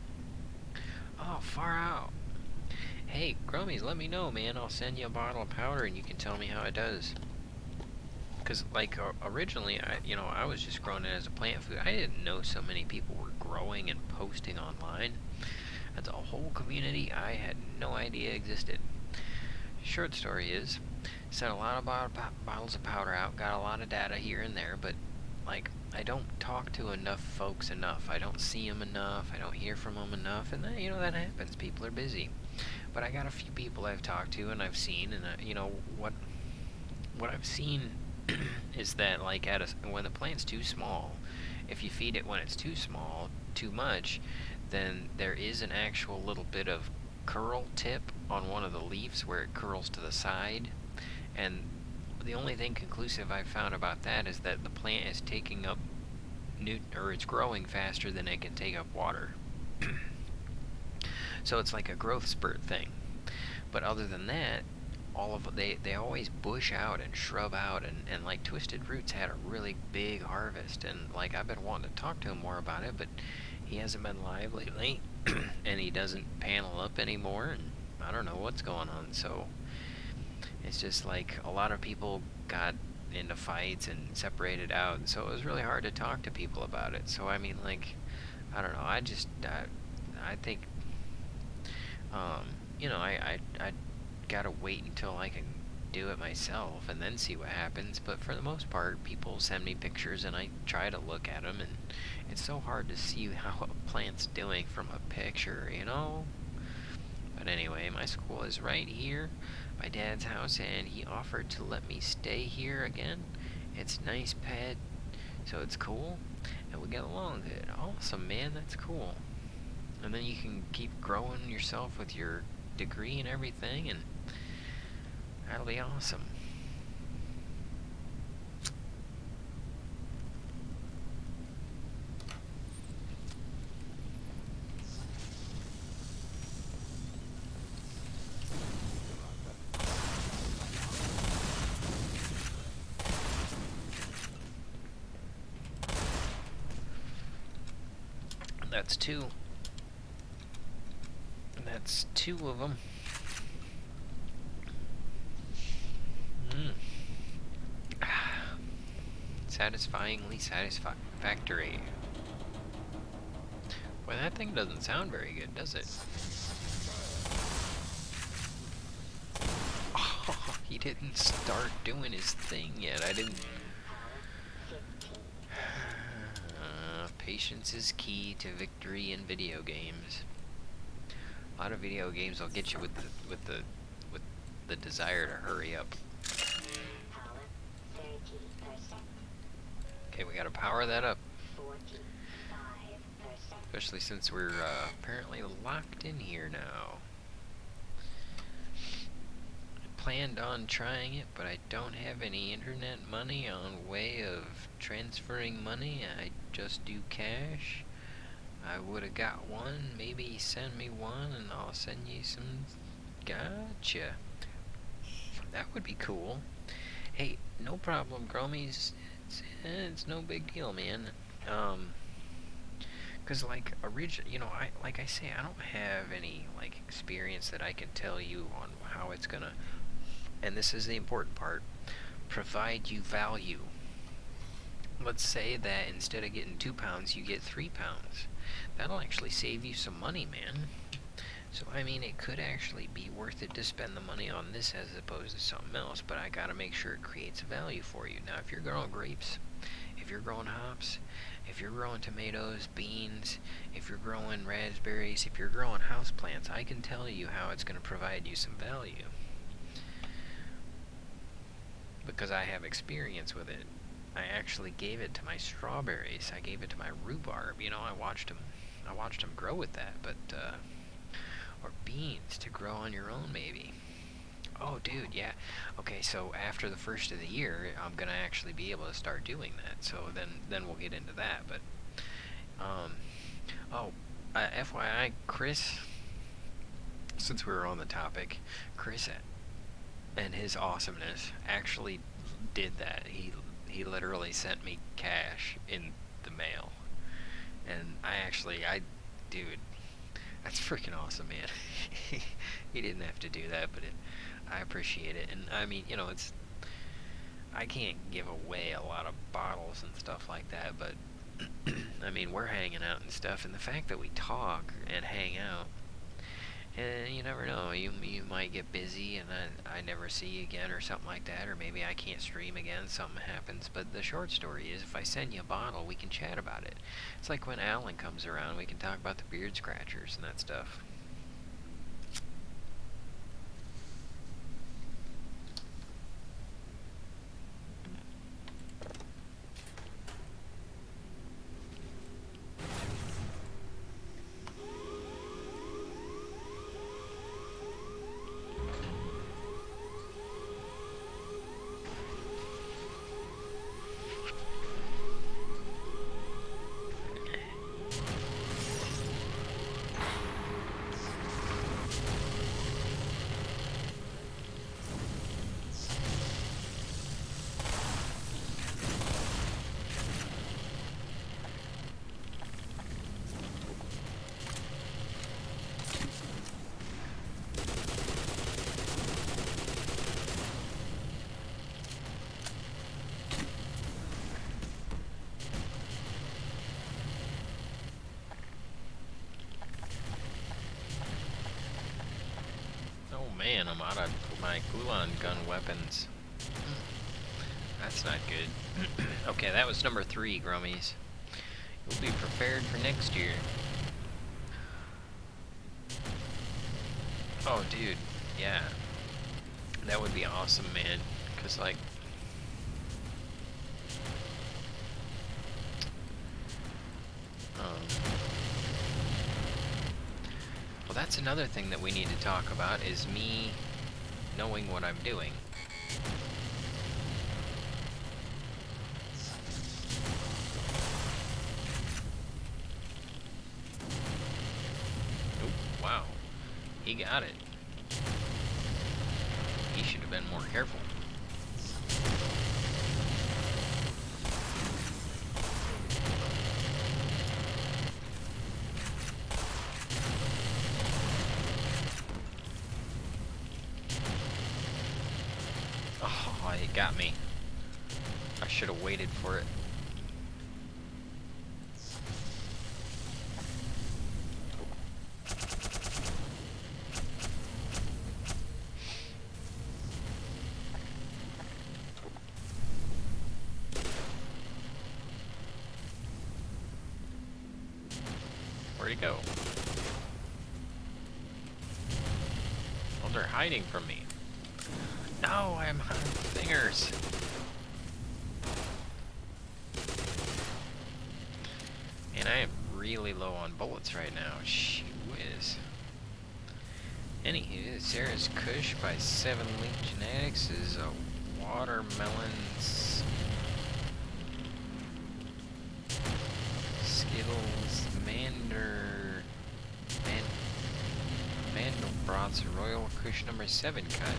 Oh, far out. Hey, Growmiez, let me know, man. I'll send you a bottle of powder and you can tell me how it does. Because, like, originally, I was just growing it as a plant food. I didn't know so many people were growing and posting online. That's a whole community I had no idea existed. Short story is, sent a lot of bottles of powder out, got a lot of data here and there, but, like, I don't talk to enough folks enough. I don't see them enough. I don't hear from them enough, and that, that happens. People are busy. But I got a few people I've talked to and I've seen, and what I've seen is that, like, when the plant's too small, if you feed it when it's too small, too much, then there is an actual little bit of curl tip on one of the leaves where it curls to the side, and the only thing conclusive I've found about that is that the plant is taking up it's growing faster than it can take up water. So it's like a growth spurt thing. But other than that, they always bush out and shrub out, and like Twisted Roots had a really big harvest, and like I've been wanting to talk to him more about it, but he hasn't been live lately, and he doesn't panel up anymore, and I don't know what's going on. So it's just like a lot of people got into fights and separated out, and so it was really hard to talk to people about it. So I mean, like, I don't know. I think, I gotta wait until I can do it myself and then see what happens. But for the most part, people send me pictures and I try to look at them, and it's so hard to see how a plant's doing from a picture, But anyway, my school is right here, my dad's house, and he offered to let me stay here again. It's nice pet, so it's cool, and we get along good. Awesome, man, that's cool. And then you can keep growing yourself with your degree and everything, and that'll be awesome. That's two. That's two of them. Satisfyingly satisfactory. Well, that thing doesn't sound very good, does it? Oh, he didn't start doing his thing yet. I didn't... Patience is key to victory in video games. A lot of video games will get you with the desire to hurry up. Okay, we gotta power that up. Especially since we're apparently locked in here now. I planned on trying it, but I don't have any internet money on way of transferring money. I just do cash. I would have got one. Maybe send me one and I'll send you some. Gotcha. That would be cool. Hey, no problem, Growmiez. It's no big deal, man. Cause like like I say, I don't have any like experience that I can tell you on how it's gonna. And this is the important part. provide you value. Let's say that instead of getting 2 pounds, you get 3 pounds. That'll actually save you some money, man. So, I mean, it could actually be worth it to spend the money on this as opposed to something else, but I gotta make sure it creates value for you. Now, if you're growing grapes, if you're growing hops, if you're growing tomatoes, beans, if you're growing raspberries, if you're growing houseplants, I can tell you how it's gonna provide you some value. Because I have experience with it. I actually gave it to my strawberries. I gave it to my rhubarb. You know, I watched them grow with that, but, or beans to grow on your own, maybe. Oh, dude, yeah. Okay, so after the first of the year, I'm gonna actually be able to start doing that. So then we'll get into that. But, FYI, Chris, since we were on the topic, Chris and his awesomeness actually did that. He literally sent me cash in the mail, and dude. That's freaking awesome, man. He didn't have to do that, but I appreciate it. And I mean, you know, I can't give away a lot of bottles and stuff like that, but I mean, we're hanging out and stuff, and the fact that we talk and hang out, and you never know, you might get busy and I never see you again or something like that, or maybe I can't stream again, something happens. But the short story is, if I send you a bottle, we can chat about it. It's like when Alan comes around, we can talk about the beard scratchers and that stuff. Man, I'm out of my Gulan gun weapons. That's not good. Okay, that was number 3, Growmiez. You'll be prepared for next year. Oh, dude, yeah. That would be awesome, man. Cause like, well, that's another thing that we need to talk about, is me knowing what I'm doing. Oop, wow. He got it. He should have been more careful. Oh, it got me. I should have waited for it. Where'd he go? Oh, they're hiding from me. No, I'm out of fingers. Man, I am really low on bullets right now. Shit whiz. Anywho, Sarah's Kush by 7 Link Genetics is a watermelon Skittles Mandelbrot's Royal Kush number 7 cut.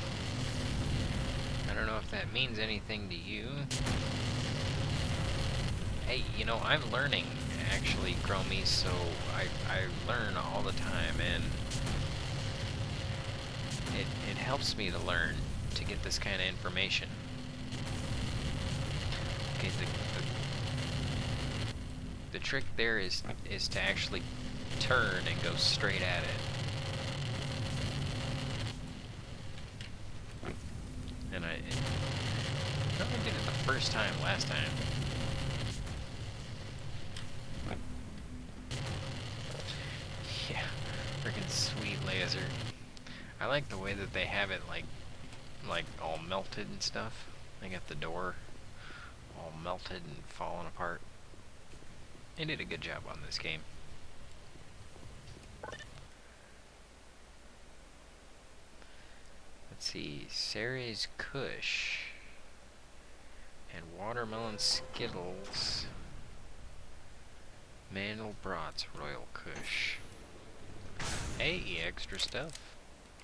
I don't know if that means anything to you. Hey, you know, I'm learning, actually, Growmiez, so I learn all the time, and it helps me to learn, to get this kind of information. The trick there is to actually turn and go straight at it. And I did it the first time last time. Yeah, freaking sweet laser. I like the way that they have it like all melted and stuff. They got the door all melted and falling apart. They did a good job on this game. Let's see, Ceres Kush and Watermelon Skittles, Mandelbrot's Royal Kush. Hey, extra stuff.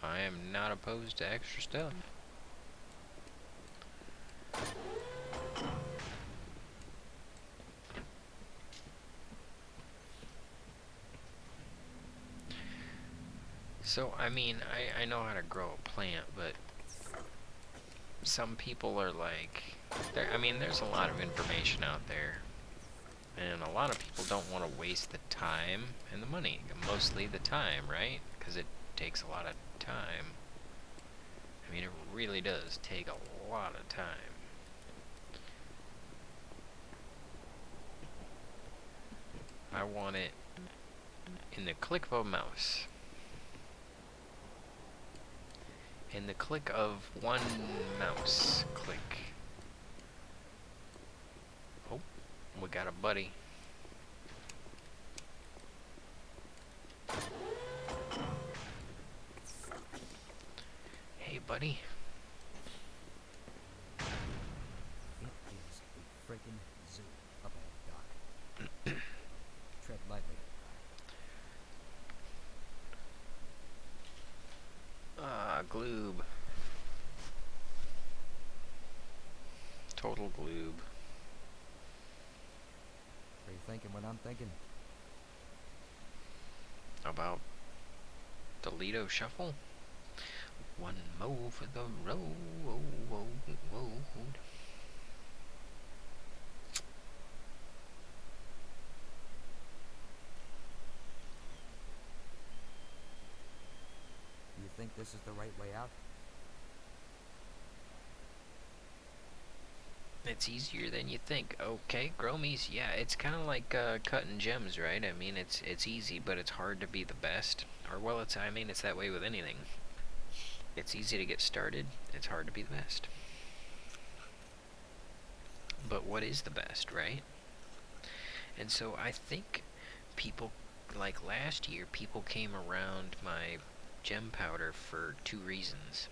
I am not opposed to extra stuff. So, I mean, I know how to grow a plant, but some people are like, I mean, there's a lot of information out there, and a lot of people don't want to waste the time and the money, mostly the time, right? Because it takes a lot of time. I mean, it really does take a lot of time. I want it in the click of a mouse. In the click of one mouse click. Oh, we got a buddy. Hey, buddy. It is a freaking zoo up ahead, Doc. Tread lightly. Gloob. Total gloob. Are you thinking what I'm thinking? About the Lido Shuffle? One more for the road. You think this is the right way out? It's easier than you think. Okay, Growmiez, yeah, it's kind of like cutting gems, right? I mean, it's easy, but it's hard to be the best. Or, well, it's that way with anything. It's easy to get started. It's hard to be the best. But what is the best, right? And so I think people, like last year, people came around my gem powder for two reasons.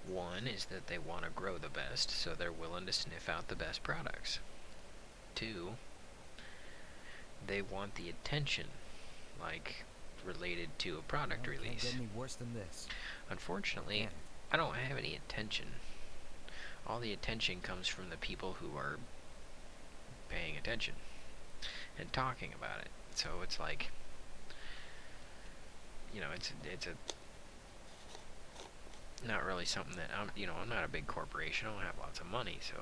One is that they want to grow the best, so they're willing to sniff out the best products. Two, they want the attention, like related to a product Well, release. can't get any worse than this. Unfortunately, Yeah. I don't have any attention. All the attention comes from the people who are paying attention and talking about it. So it's like, you know, it's a not really something that I'm not a big corporation. I don't have lots of money, so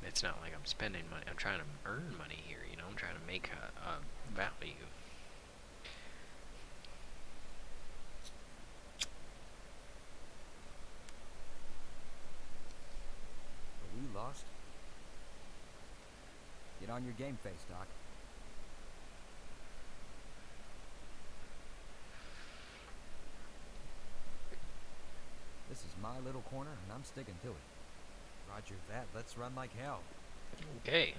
it's not like I'm spending money. I'm trying to earn money here, I'm trying to make a value. Are we lost? Get on your game face, Doc. This is my little corner, and I'm sticking to it. Roger that. Let's run like hell. Okay.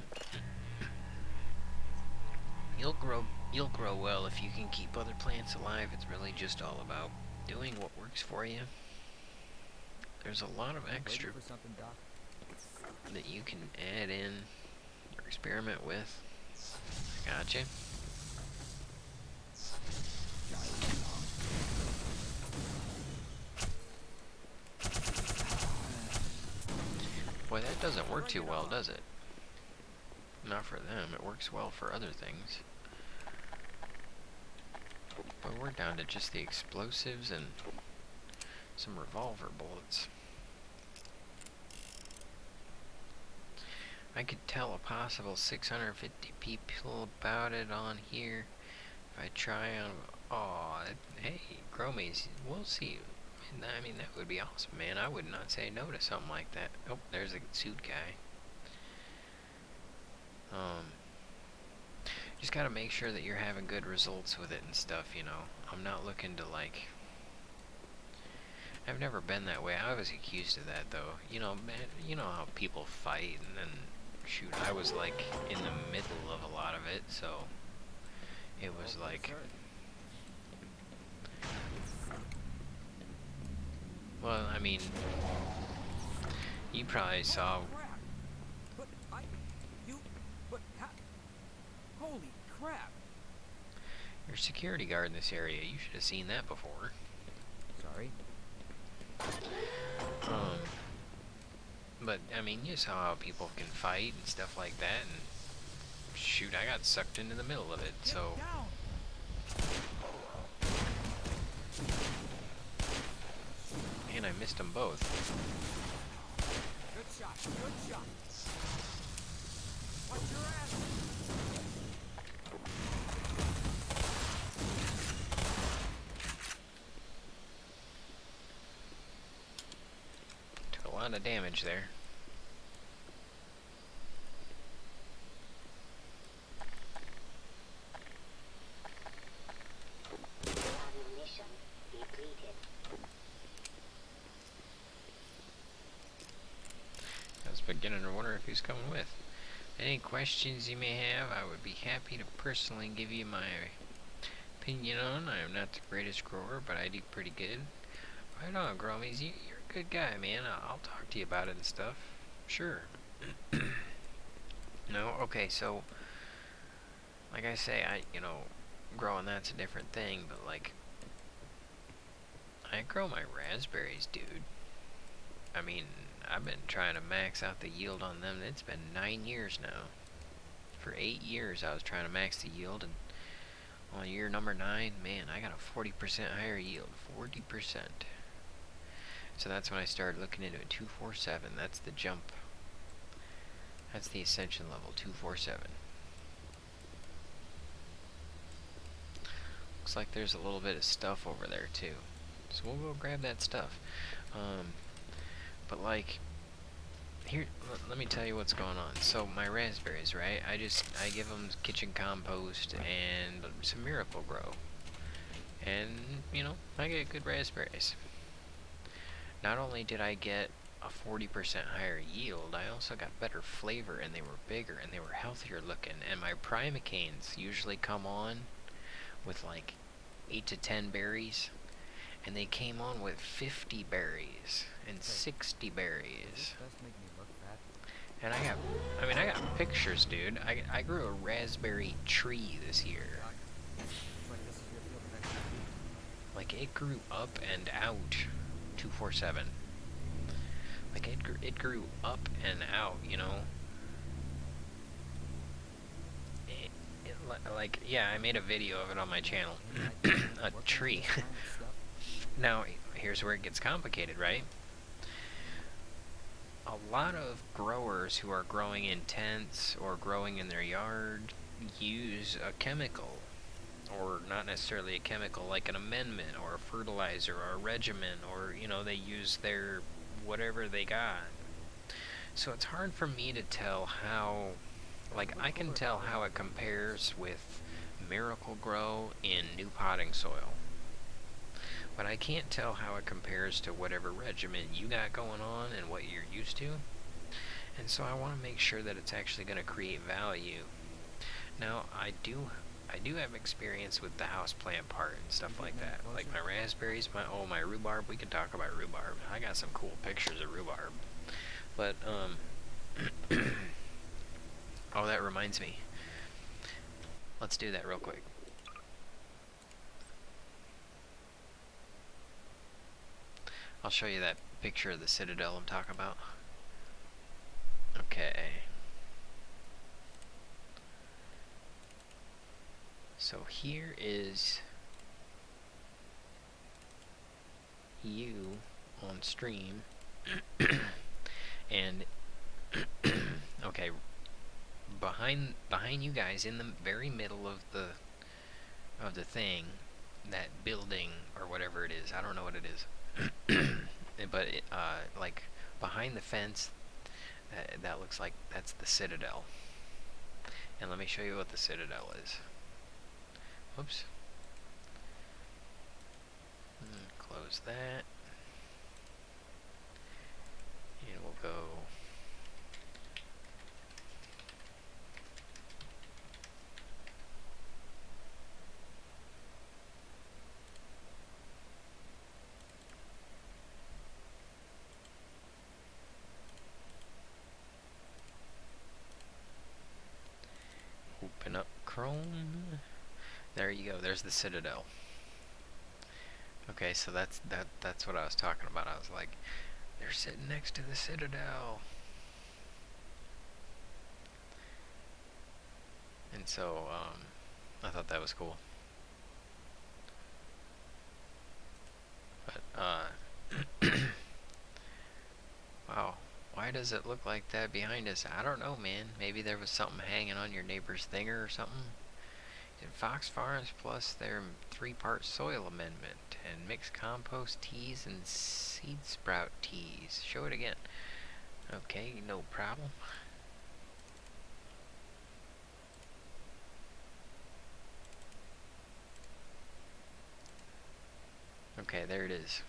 You'll grow well if you can keep other plants alive. It's really just all about doing what works for you. There's a lot of extra Waiting for something, Doc? that you can add in or experiment with. Gotcha. Boy, that doesn't work too well, does it? Not for them. It works well for other things. But we're down to just the explosives and some revolver bullets. I could tell a possible 650 people about it on here. If I try on... Oh, hey, Growmiez, we'll see. I mean, that would be awesome, man. I would not say no to something like that. Oh, there's a suit guy. Just gotta make sure that you're having good results with it and stuff, you know. I'm not looking to, like... I've never been that way. I was accused of that, though. You know, man, you know how people fight and then... Shoot, I was, like, in the middle of a lot of it, so... It was like... Well, I mean... You probably saw... Crap! But holy crap! You're a security guard in this area. You should have seen that before. Sorry. But, I mean, you saw how people can fight and stuff like that, and... Shoot, I got sucked into the middle of it, so... Get down! And I missed them both. Good shot! Good shot! Watch your ass! Took a lot of damage there. I was beginning to wonder if he's coming with. Any questions you may have, I would be happy to personally give you my opinion on. I am not the greatest grower, but I do pretty good. Right on, Growmiez. You're a good guy, man. I'll talk to you about it and stuff. Sure. No? Okay, so... Like I say, you know, growing that's a different thing, but like... I grow my raspberries, dude. I mean, I've been trying to max out the yield on them. It's been 9 years now. For 8 years I was trying to max the yield, and on year number 9, man, I got a 40% higher yield. 40%. So that's when I started looking into it. 247, that's the jump. That's the ascension level, 247. Looks like there's a little bit of stuff over there too. So we'll go grab that stuff. But like, here, let me tell you what's going on. So my raspberries, right? I give them kitchen compost and some Miracle Grow. And, you know, I get good raspberries. Not only did I get a 40% higher yield, I also got better flavor, and they were bigger, and they were healthier looking. And my primocanes usually come on with like 8 to 10 berries, and they came on with 50 berries and 60 berries. Does make me look fat. And I got pictures, dude. I grew a raspberry tree this year. Like this is your field of expertise. Like, it grew up and out 247. Like, it grew up and out, you know. Like, yeah, I made a video of it on my channel. A tree. Now, here's where it gets complicated, right? A lot of growers who are growing in tents or growing in their yard use a chemical, or not necessarily a chemical, like an amendment or a fertilizer or a regimen, or, you know, they use their whatever they got. So it's hard for me to tell how, like, I can tell how it compares with Miracle Grow in new potting soil, but I can't tell how it compares to whatever regimen you got going on and what you're used to. And so I want to make sure that it's actually going to create value. Now, I do have experience with the houseplant part and stuff like that. Like my raspberries, my rhubarb. We can talk about rhubarb. I got some cool pictures of rhubarb. But oh, that reminds me. Let's do that real quick. I'll show you that picture of the citadel I'm talking about. Okay. So here is you on stream, and Okay, behind you guys, in the very middle of the thing, that building or whatever it is. I don't know what it is, but like behind the fence, that looks like that's the Citadel. And let me show you what the Citadel is. Whoops. Close that. And we'll go. Open up Chrome. There you go. There's the Citadel. Okay, so that's what I was talking about. I was like, they're sitting next to the Citadel. And so I thought that was cool. But wow, why does it look like that behind us? I don't know, man. Maybe there was something hanging on your neighbor's thinger or something. In Fox Farms Plus, their 3-part soil amendment and mixed compost teas and seed sprout teas. Show it again. Okay, no problem. Okay, there it is.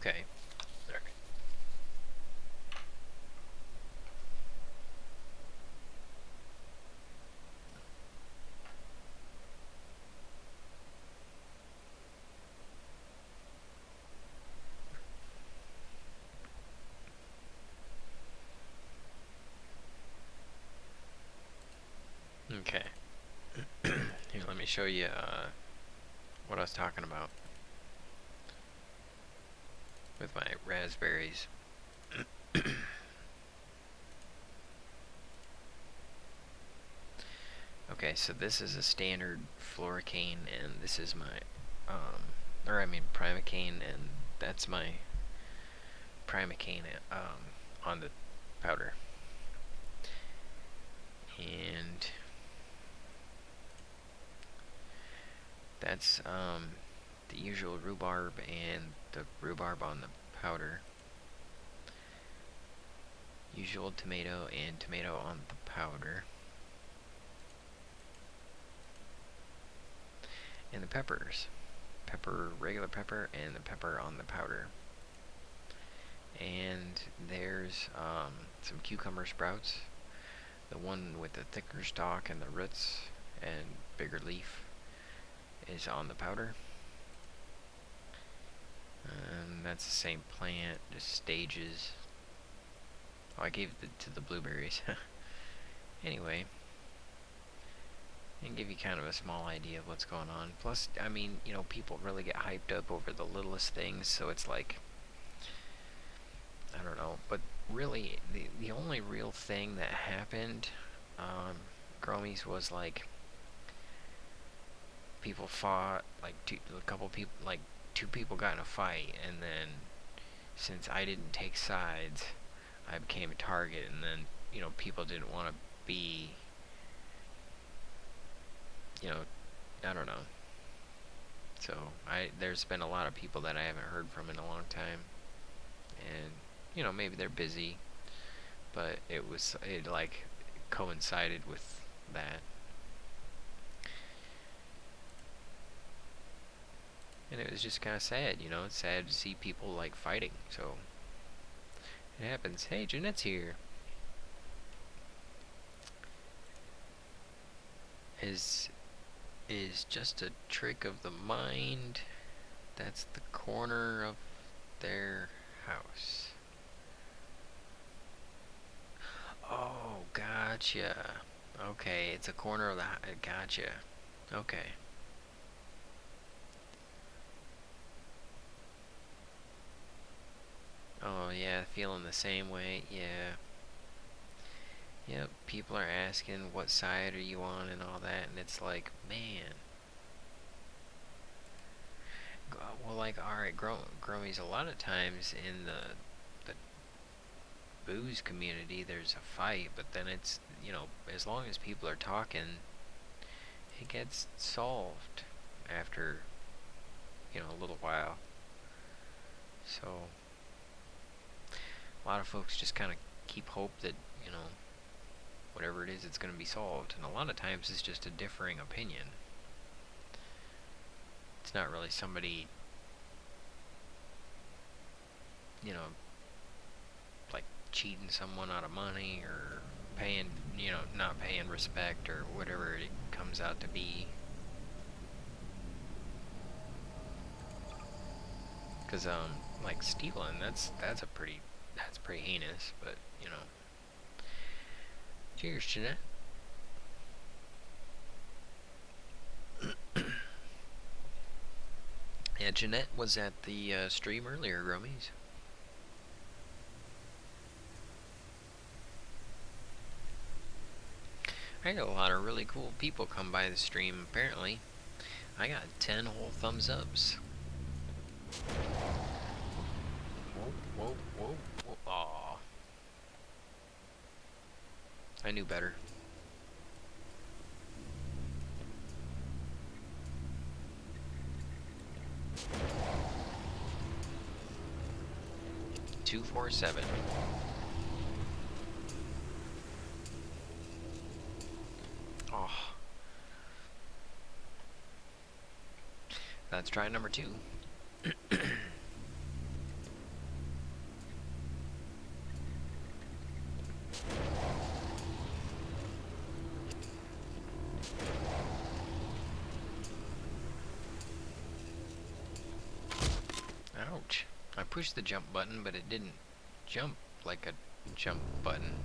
Okay. Okay. Here, let me show you what I was talking about with my raspberries. Okay, so this is a standard floricane, and this is my, primocane, and that's my primocane on the powder. And that's the usual rhubarb and the rhubarb on the powder. Usual tomato and tomato on the powder. And the peppers. Pepper, regular pepper, and the pepper on the powder. And there's some cucumber sprouts. The one with the thicker stalk and the roots and bigger leaf is on the powder. And that's the same plant, just stages. Oh, I gave it to the blueberries. Anyway, and give you kind of a small idea of what's going on. Plus, I mean, you know, people really get hyped up over the littlest things, so it's like, I don't know. But really, the only real thing that happened, Growmiez, was like, people fought, like, two people got in a fight, and then, since I didn't take sides, I became a target, and then, you know, people didn't want to be, you know, I don't know. So there's been a lot of people that I haven't heard from in a long time, and you know, maybe they're busy, but it like coincided with that, and it was just kind of sad. You know, it's sad to see people like fighting. So it happens. Hey, Jeanette's here. Is just a trick of the mind. That's the corner of their house. Oh, Gotcha. Okay, it's a corner of the... Gotcha. Okay. Oh, yeah, feeling the same way. Yeah. Yep, people are asking what side are you on and all that, and it's like, man. Well, like, alright, Growmiez, a lot of times in the booze community, there's a fight, but then it's, you know, as long as people are talking, it gets solved after, you know, a little while. So, a lot of folks just kind of keep hope that, you know, whatever it is, it's going to be solved. And a lot of times it's just a differing opinion. It's not really somebody, you know, like cheating someone out of money or paying, you know, not paying respect or whatever it comes out to be. Because, like stealing, that's pretty heinous, but, you know. Cheers, Jeanette. Yeah, Jeanette was at the stream earlier, Growmiez. I had a lot of really cool people come by the stream, apparently. I got 10 whole thumbs ups. Whoa, whoa, whoa. Aw. I knew better. $247. Oh. Let's try number 2. Ouch. I pushed the jump button, but it didn't jump like a jump button.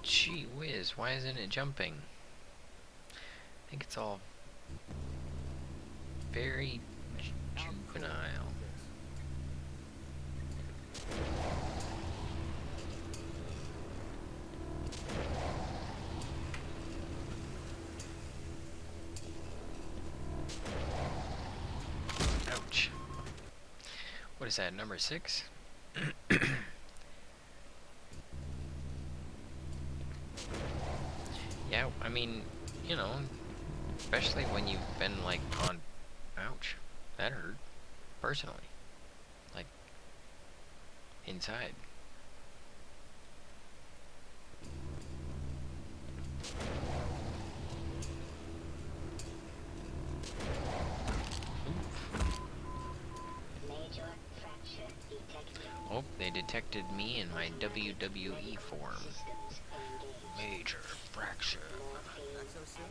Gee whiz, why isn't it jumping? I think it's all very juvenile. Ouch. What is that, number 6? Yeah, I mean, you know, especially when you've been like on... Ouch. That hurt. Personally. Like, inside. Oh, they detected me in my WWE form. Major fracture. Kratos soon?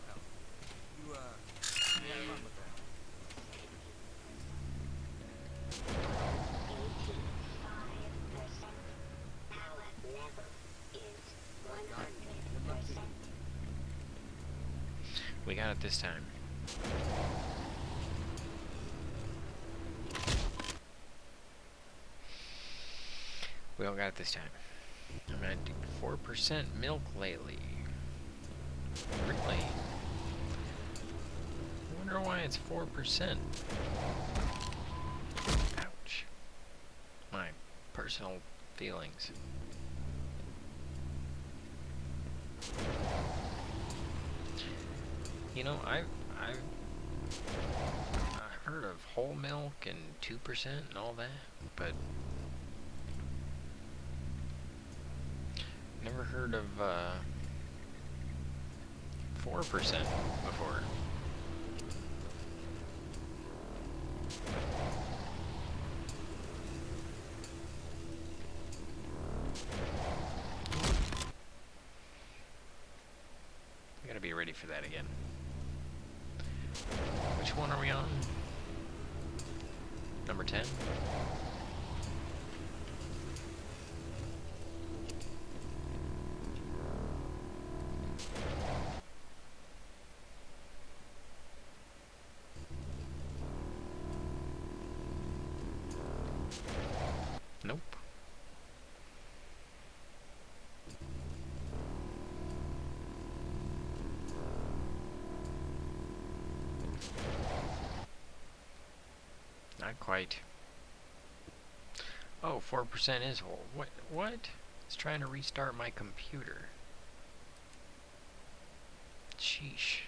Well, you, have fun with that. We got it this time. We all got it this time. I'm at 4% milk lately. Really? I wonder why it's 4%. Ouch. My personal feelings. You know, I've heard of whole milk and 2% and all that, but never heard of 4% before. ready for that again. Which one are we on? Number 10? Nope. Not quite. Oh, 4% is whole. What? It's trying to restart my computer. Sheesh.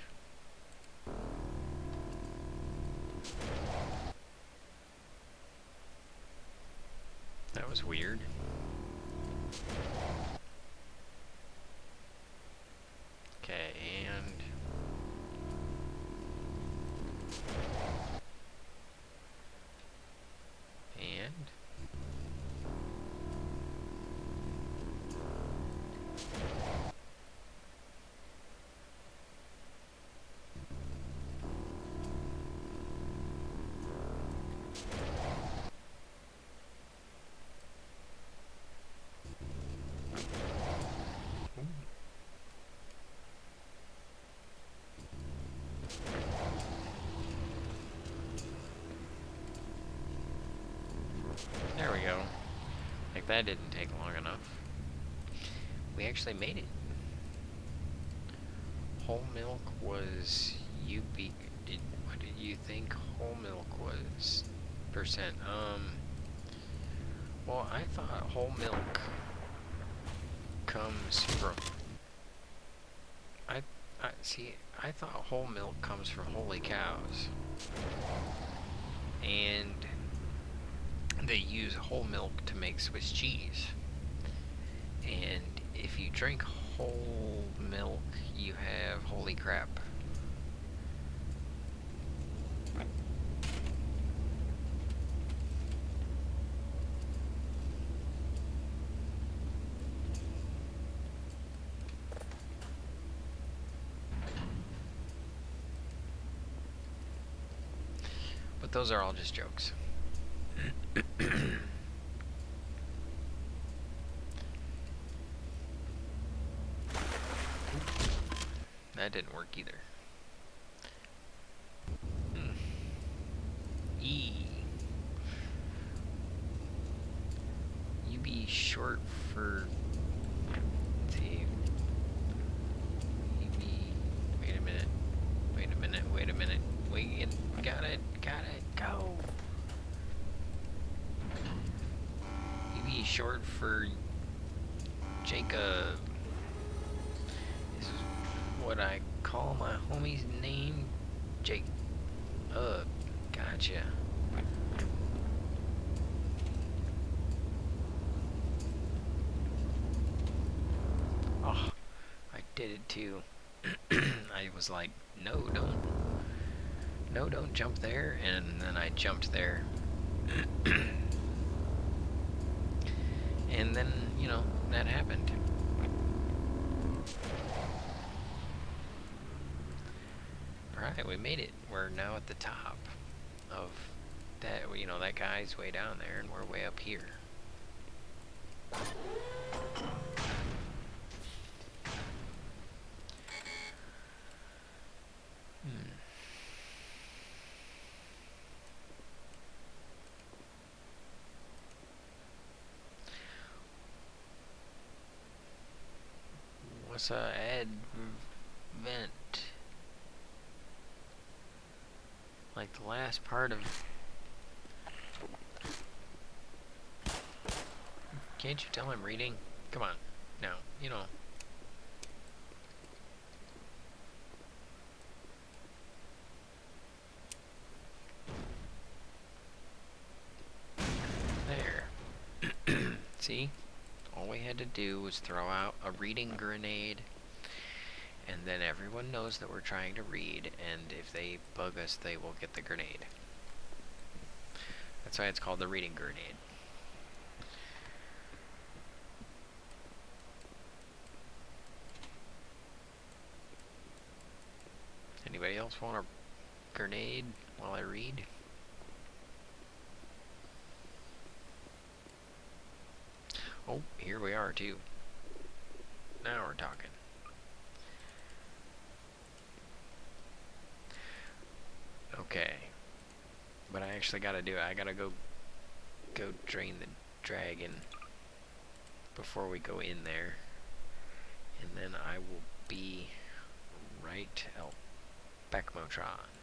That was weird. Okay, and... There we go. Like, that didn't take long enough. We actually made it. Whole milk was what did you think whole milk was percent? Well, I thought whole milk comes from I thought whole milk comes from holy cows. And they use whole milk to make Swiss cheese. And if you drink whole milk, you have holy crap. But those are all just jokes. That didn't work either. E. You be short for... Wait a minute. Wait, got it, go! You be short for Jacob. This is what I call my homie's name, Jake. Gotcha. Oh, I did it too. I was like, no, don't jump there, and then I jumped there. And then, you know, that happened. Alright, we made it. We're now at the top of that, you know, that guy's way down there, and we're way up here. What's a advent? Like the last part of... Can't you tell I'm reading? Come on, now, you know. There. See? All we had to do was throw out a reading grenade, and then everyone knows that we're trying to read, and if they bug us, they will get the grenade. That's why it's called the reading grenade. else want a grenade while I read? Oh, here we are too. Now we're talking. Okay. But I actually gotta do it. I gotta go drain the dragon before we go in there. And then I will be right out Beckmotron.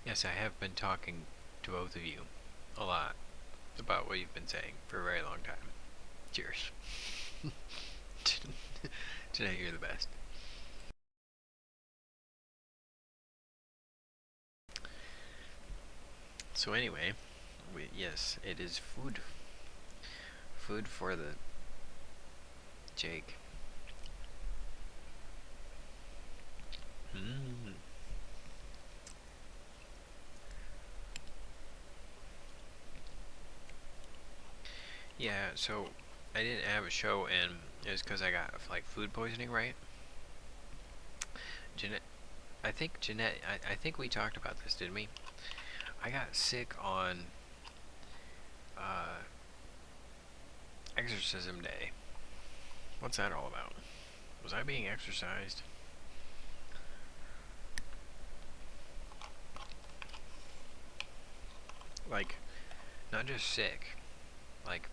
Yes, I have been talking to both of you a lot about what you've been saying for a very long time. Cheers. Today you're the best. So anyway, yes, it is food. Food for the Jake. Mmm. Yeah, so I didn't have a show, and it was because I got like food poisoning, right? Jeanette, I think we talked about this, didn't we? I got sick on uh, Exorcism Day. What's that all about? Was I being exorcised? Like, not just sick. Like,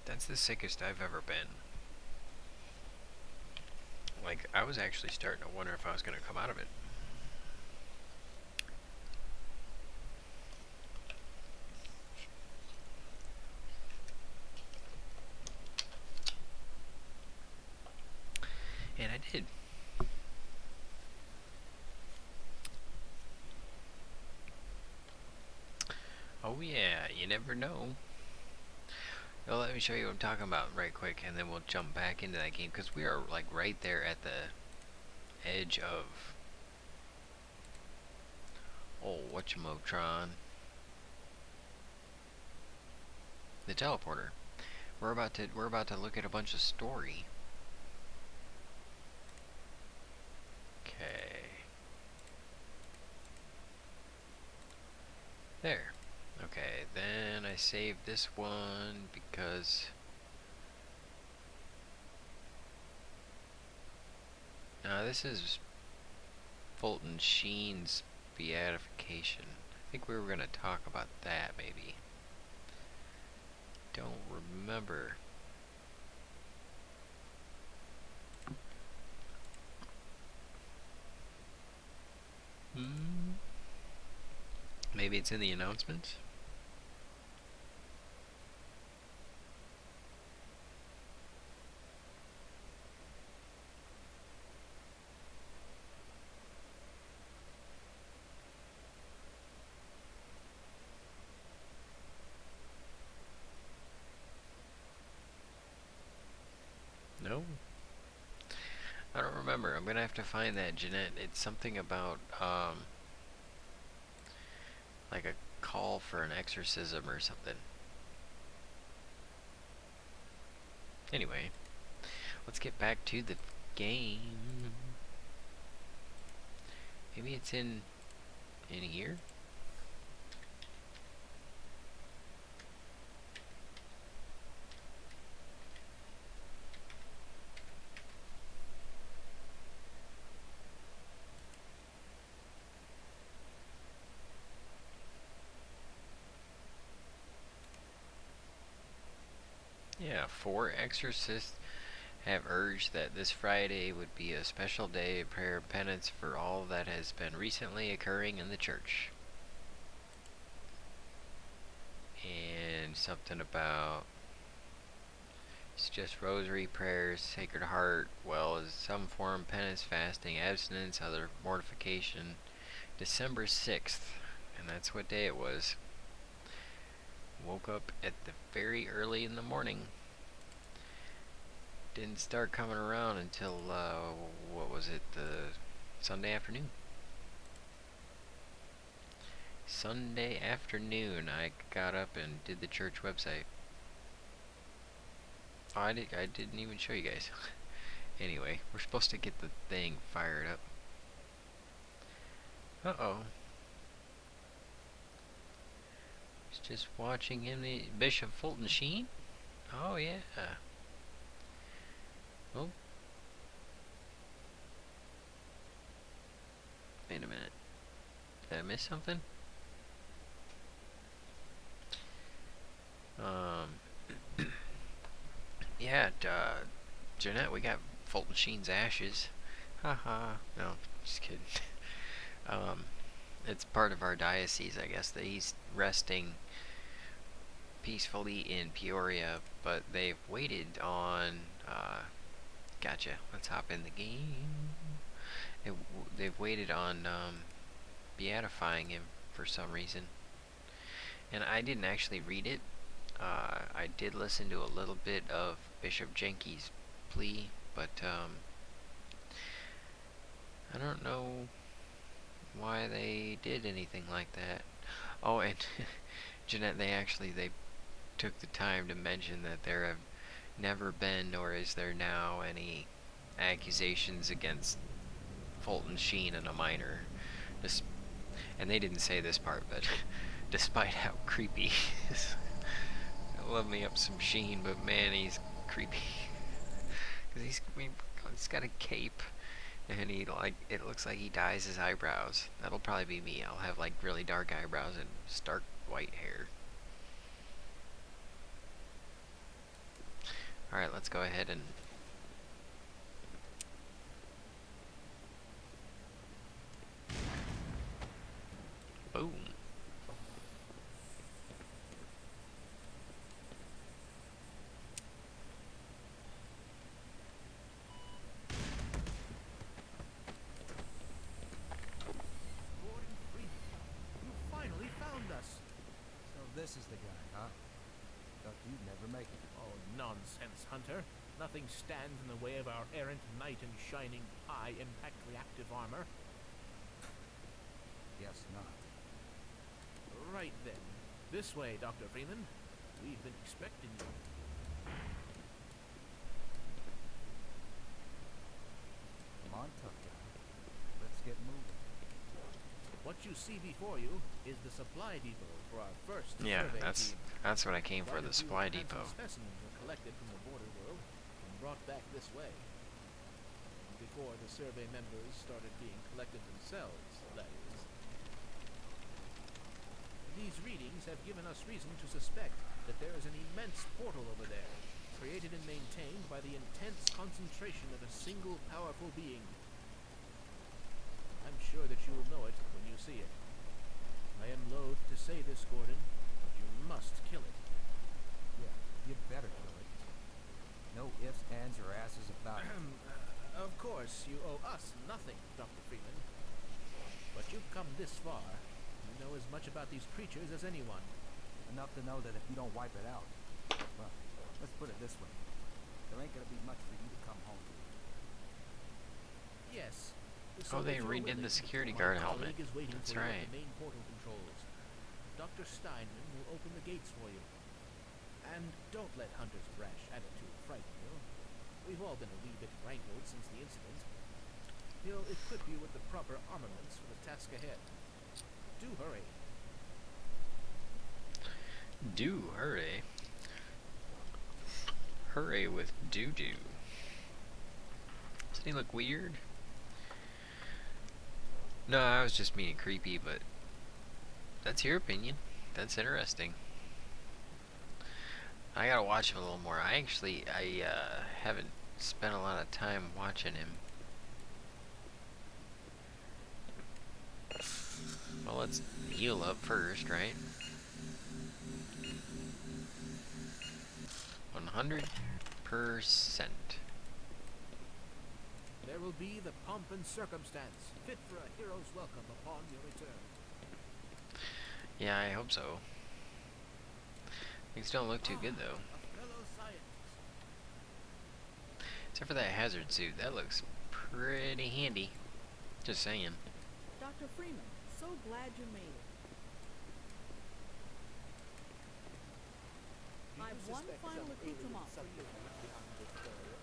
that's the sickest I've ever been. Like, I was actually starting to wonder if I was going to come out of it. And I did. Oh yeah, you never know. Well, let me show you what I'm talking about right quick, and then we'll jump back into that game, because we are like right there at the edge of whatchamotron, the teleporter. We're about to look at a bunch of story. Okay. There. Okay, then I saved this one because now this is Fulton Sheen's beatification. I think we were gonna talk about that maybe. Don't remember. Hmm. Maybe it's in the announcements? No? I don't remember. I'm gonna have to find that, Jeanette. It's something about, like a call for an exorcism or something. Anyway, let's get back to the game. Maybe it's in here? Yeah, 4 exorcists have urged that this Friday would be a special day of prayer and penance for all that has been recently occurring in the church. And something about it's just rosary prayers, Sacred Heart, well as some form of penance, fasting, abstinence, other mortification. December 6th, and that's what day it was. Woke up at the very early in the morning. Didn't start coming around until, what was it, the Sunday afternoon. Sunday afternoon, I got up and did the church website. Oh, I didn't even show you guys. Anyway, we're supposed to get the thing fired up. Uh-oh. It's just watching him, the Bishop Fulton Sheen? Oh, yeah. Oh. Wait a minute. Did I miss something? Yeah, Jeanette, we got Fulton Sheen's ashes. Haha. No, just kidding. Um, It's part of our diocese, I guess, that he's resting peacefully in Peoria, but they've waited on. Gotcha. Let's hop in the game. They've waited on beatifying him for some reason, and I didn't actually read it. I did listen to a little bit of Bishop Jenky's plea, but I don't know why they did anything like that. Oh, and Jeanette, they took the time to mention that there have never been, nor is there now, any accusations against Fulton Sheen and a minor. And they didn't say this part, but despite how creepy he is. I love me up some Sheen, but man, he's creepy. Cause he's got a cape, and it looks like he dyes his eyebrows. That'll probably be me. I'll have like really dark eyebrows and stark white hair. Alright, let's go ahead and boom. Gordon Freeman, you finally found us. So this is the guy, huh? Thought you'd never make it. Oh, nonsense, Hunter. Nothing stands in the way of our errant knight in shining high-impact reactive armor. Guess not. Right then. This way, Dr. Freeman. We've been expecting you. Come on, tough guy. Let's get moving. What you see before you is the supply depot for our first Yeah, survey team. that's what I came for, Quite a the few supply handsome depot. Specimens were collected from the border world and brought back this way. Before the survey members started being collected themselves, that is. These readings have given us reason to suspect that there is an immense portal over there, created and maintained by the intense concentration of a single powerful being. I'm sure that you will know it when you see it. I am loath to say this, Gordon, but you must kill it. Yeah, you better kill it. No ifs, ands, or asses about it. Of course, you owe us nothing, Dr. Freeman. But you've come this far. You know as much about these creatures as anyone. Enough to know that if you don't wipe it out, well, let's put it this way. There ain't gonna be much for you to come home to. Yes. Oh, they if you're redid willing, the security my guard colleague helmet. is waiting That's for you at right. the main portal controls. Dr. Steinman will open the gates for you. And don't let Hunter's brash attitude frighten you. We've all been a wee bit rankled since the incident. He'll equip you with the proper armaments for the task ahead. Do hurry. Do hurry. Hurry with doo-doo. Doesn't he look weird? No, I was just being creepy, but that's your opinion. That's interesting. I gotta watch him a little more. I haven't spent a lot of time watching him. Well, let's heal up first, right? 100%. There will be the pomp and circumstance, fit for a hero's welcome upon your return. Yeah, I hope so. Things don't look too good, though. A fellow scientist. Except for that hazard suit. That looks pretty handy. Just saying. Dr. Freeman, so glad you made it. Do I've you one suspect final some accoutrement alien for subject you. behind this barrier?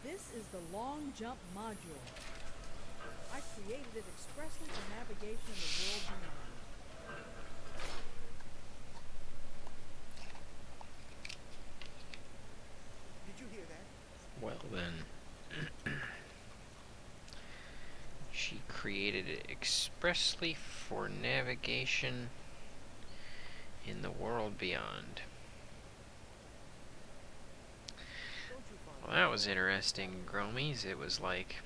This is the long jump module. I created it expressly for navigation in the world beyond. Did you hear that? Well then. She created it expressly for navigation in the world beyond. Don't you find Well, that was interesting, Growmiez. It was like,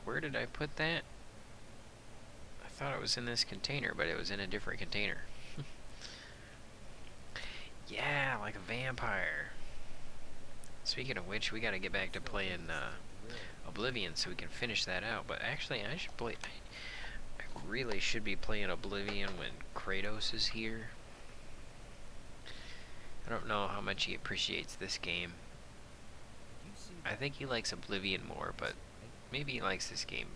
where did I put that? thought it was in this container, but it was in a different container. Yeah, like a vampire. Speaking of which, we gotta get back to playing Oblivion so we can finish that out. But actually, I should play. I really should be playing Oblivion when Kratos is here. I don't know how much he appreciates this game. I think he likes Oblivion more, but maybe he likes this game.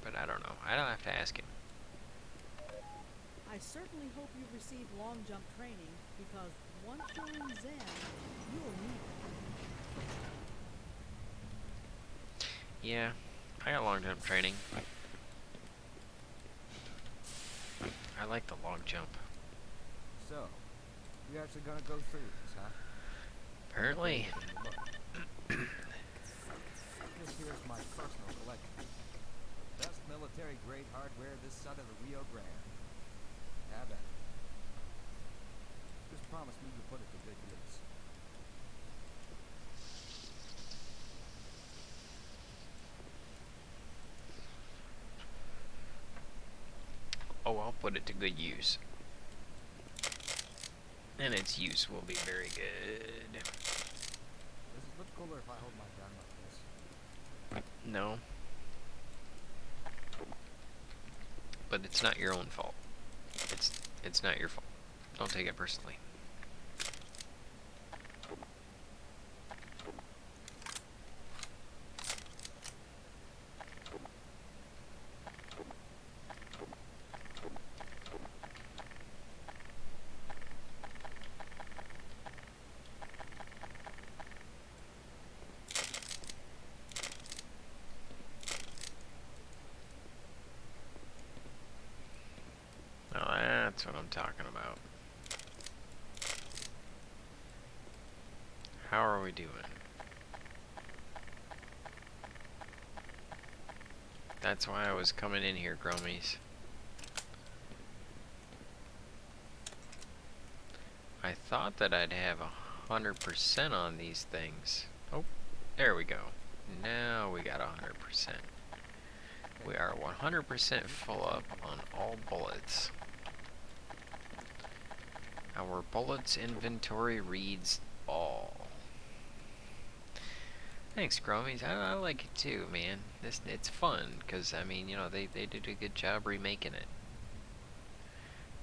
But I don't know. I don't have to ask him. I certainly hope you've received long jump training, because once you're in Zen, you'll need it. Yeah, I got long jump training. I like the long jump. So, we actually gonna go through this, huh? Apparently. This here's my personal collection. Best military-grade hardware this side of the Rio Grande. Have at it. Just promise me you'll put it to good use. Oh, I'll put it to good use. And its use will be very good. Does it look cooler if I hold my gun like this? No. But it's not your own fault. It's not your fault. Don't take it personally. Now that's what I'm talking about. How are we doing? That's why I was coming in here, Growmiez. I thought that I'd have 100% on these things. Oh, there we go. Now we got 100%. We are 100% full up on all bullets. Our bullets inventory reads all. Thanks, Growmiez. I like it too, man. It's fun, because, I mean, you know, they did a good job remaking it.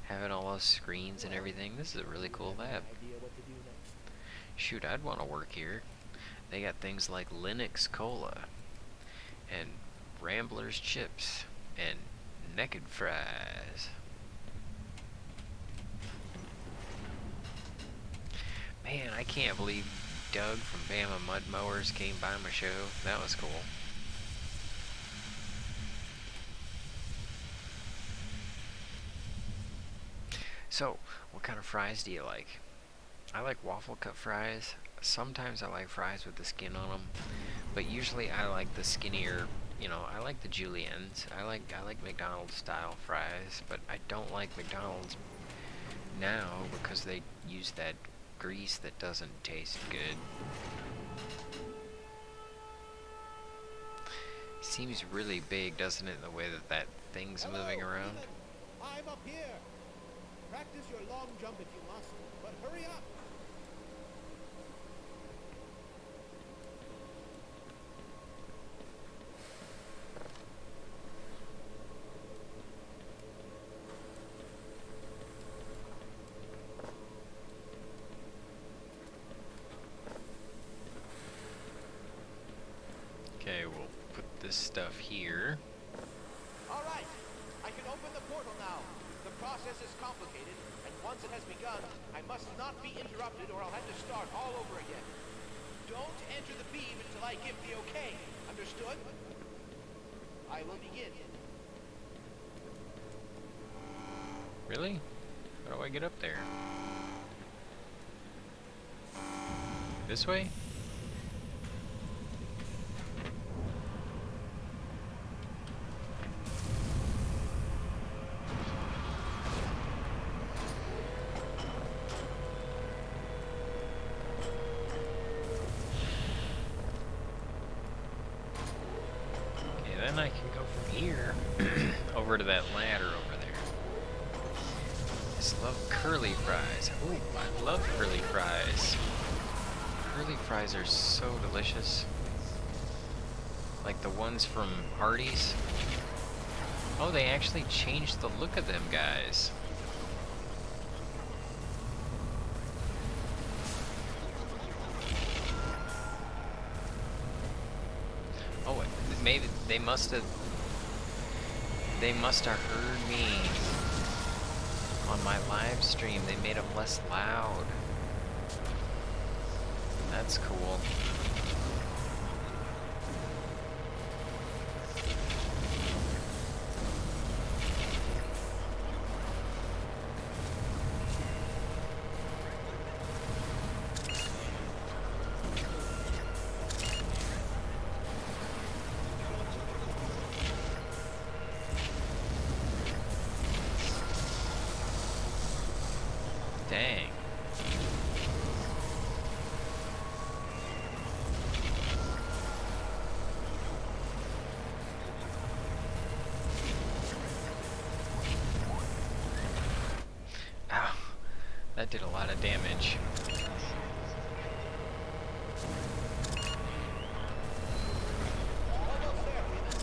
Having all those screens and everything. This is a really cool lab. Shoot, I'd want to work here. They got things like Linux Cola, and Rambler's Chips, and Naked Fries. Man, I can't believe Doug from Bama Mud Mowers came by my show. That was cool. So, what kind of fries do you like? I like waffle cut fries. Sometimes I like fries with the skin on them, but usually I like the skinnier. You know, I like the juliennes. I like McDonald's style fries, but I don't like McDonald's now because they use that grease that doesn't taste good. Seems really big, doesn't it, the way that thing's moving around? I'm up here. Practice your long jump if you must, but hurry up. Okay, we'll put this stuff here. All right, I can open the portal now. The process is complicated, and once it has begun, I must not be interrupted or I'll have to start all over again. Don't enter the beam until I give the okay. Understood? I will begin. Really? How do I get up there? This way? then I can go from here over to that ladder over there. Just love curly fries. Ooh, I love curly fries. Curly fries are so delicious. Like the ones from Hardee's. Oh, they actually changed the look of them, guys. Oh, maybe they must have heard me on my live stream. They made them less loud. That's cool. Dang. Ow. That did a lot of damage. Almost there, Freeman.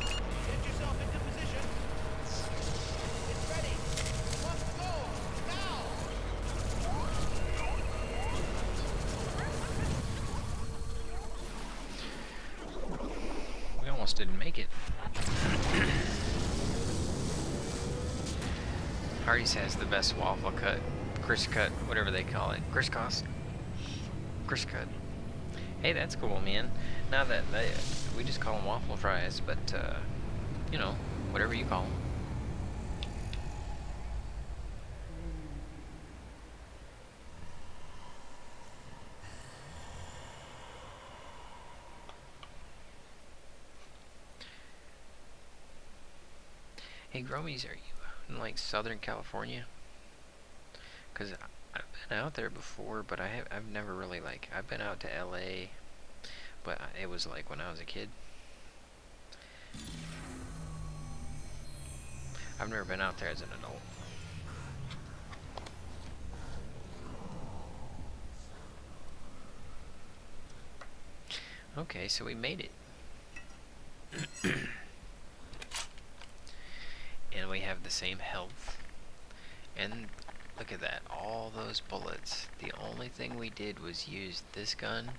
Get yourself into position. It's ready. Must go. Now. We almost didn't make it. Hardee's has the best waffle cut, crisp cut, whatever they call it. Crisp cut. Hey, that's cool, man. Now that we just call them waffle fries, but you know, whatever you call them. Hey, Growmiez, are you in like Southern California? Cause I've been out there before, but I've never really I've been out to LA, but it was like when I was a kid. I've never been out there as an adult. Okay, so we made it. And we have the same health. And look at that, all those bullets. The only thing we did was use this gun,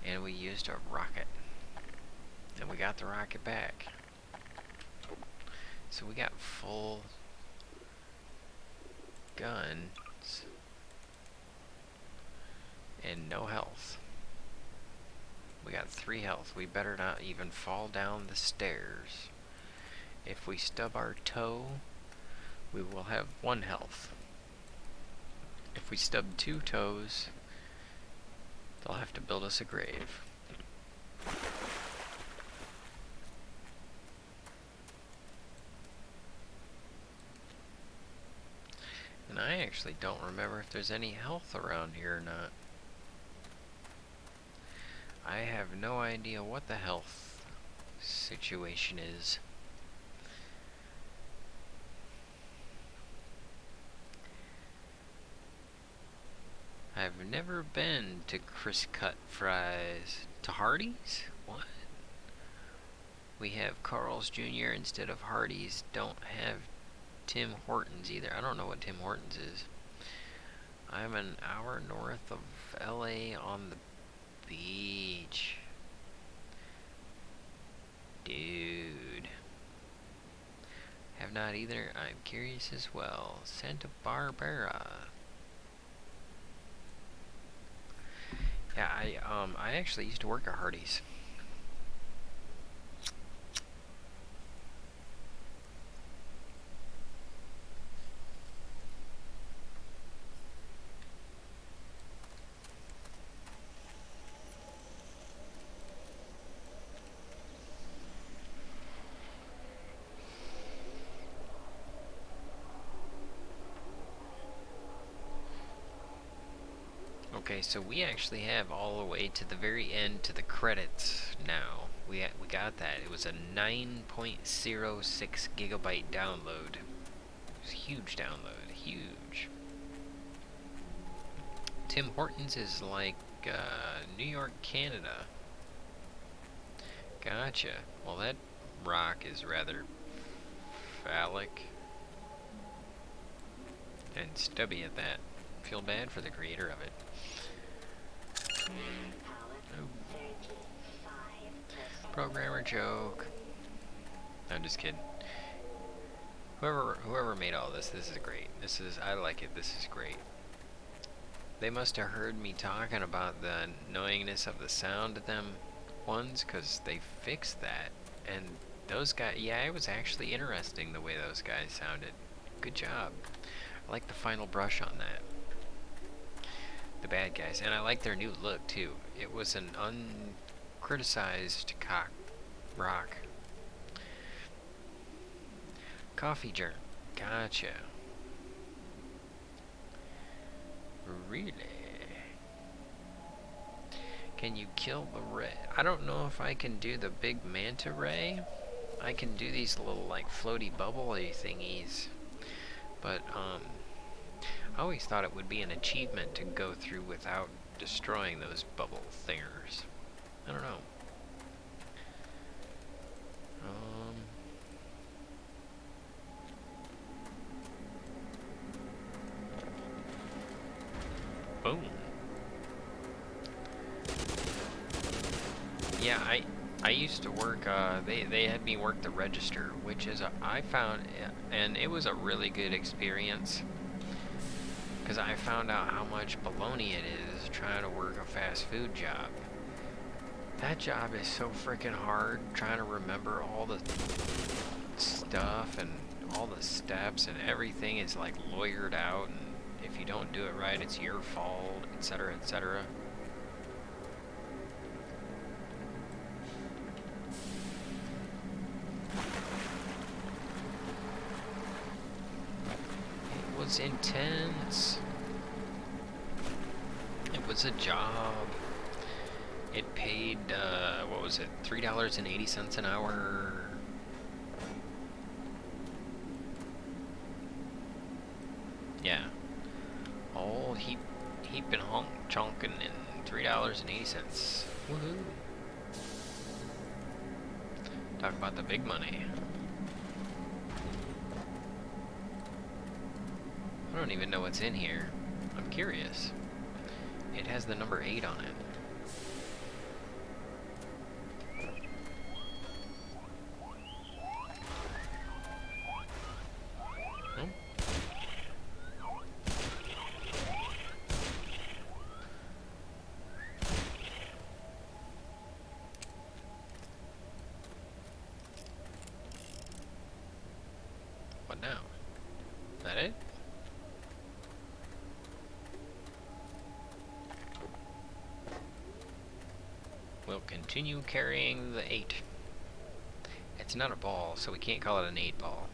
and we used a rocket. And we got the rocket back. So we got full guns and no health. We got 3 health. We better not even fall down the stairs. If we stub our toe, we will have 1 health. If we stub 2 toes, they'll have to build us a grave. And I actually don't remember if there's any health around here or not. I have no idea what the health situation is. I've never been to crisp cut fries. To Hardee's? What? We have Carl's Jr. instead of Hardee's. Don't have Tim Hortons either. I don't know what Tim Hortons is. I'm an hour north of LA on the beach. Dude. Have not either. I'm curious as well. Santa Barbara. Yeah, I actually used to work at Hardee's. Okay, so we actually have all the way to the very end to the credits now. we got that. It was a 9.06 gigabyte download. It was a huge download, huge. Tim Hortons is like New York, Canada. Gotcha. Well, that rock is rather phallic and stubby at that. Feel bad for the creator of it. Oh. Programmer joke. I'm just kidding. Whoever made all this is great. I like it. This is great. They must have heard me talking about the annoyingness of the sound of them ones, because they fixed that. And those guys, yeah, it was actually interesting the way those guys sounded. Good job. I like the final brush on that. The bad guys. And I like their new look, too. It was an uncriticized rock. Coffee germ. Gotcha. Really? Can you kill the ray? I don't know if I can do the big manta ray. I can do these little like floaty bubbly thingies. But I always thought it would be an achievement to go through without destroying those bubble thingers. I don't know. Boom. Yeah, I used to work, they had me work the register, which is, I found, and it was a really good experience, because I found out how much baloney it is trying to work a fast food job. That job is so freaking hard, trying to remember all the stuff and all the steps, and everything is like lawyered out, and if you don't do it right, it's your fault, etc., etc. It was intense. It was a job. It paid, what was it, $3.80 an hour? Yeah. All heaping chonking and $3.80. Woohoo! Talk about the big money. I don't even know what's in here. I'm curious. It has the number 8 on it. Nope. What now? Is that it? We'll continue carrying the 8. It's not a ball, so we can't call it an 8 ball.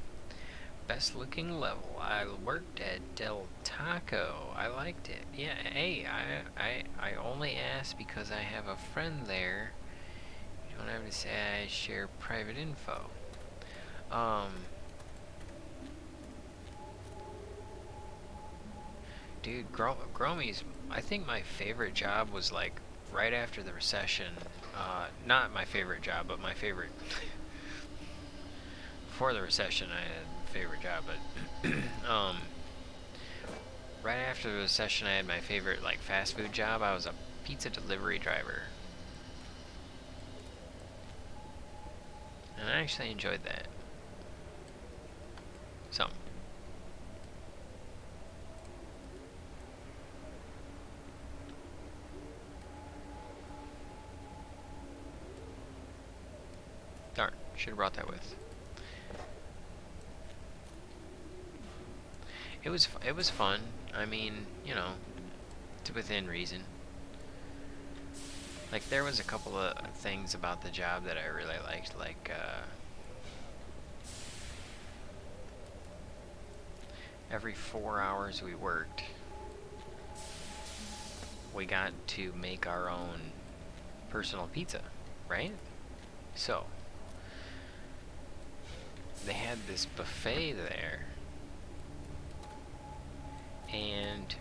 Best looking level. I worked at Del Taco. I liked it. Yeah, hey, I only asked because I have a friend there. You don't have to say I share private info. Dude, Growmiez, I think my favorite job was like right after the recession. Not my favorite job, but my favorite. Before the recession, I had a favorite job, but right after the recession, I had my favorite like fast food job. I was a pizza delivery driver, and I actually enjoyed that. So. Darn, should have brought that with. It was fun. I mean, you know, to within reason. Like there was a couple of things about the job that I really liked, like every 4 hours we worked, we got to make our own personal pizza, right? So, they had this buffet there, and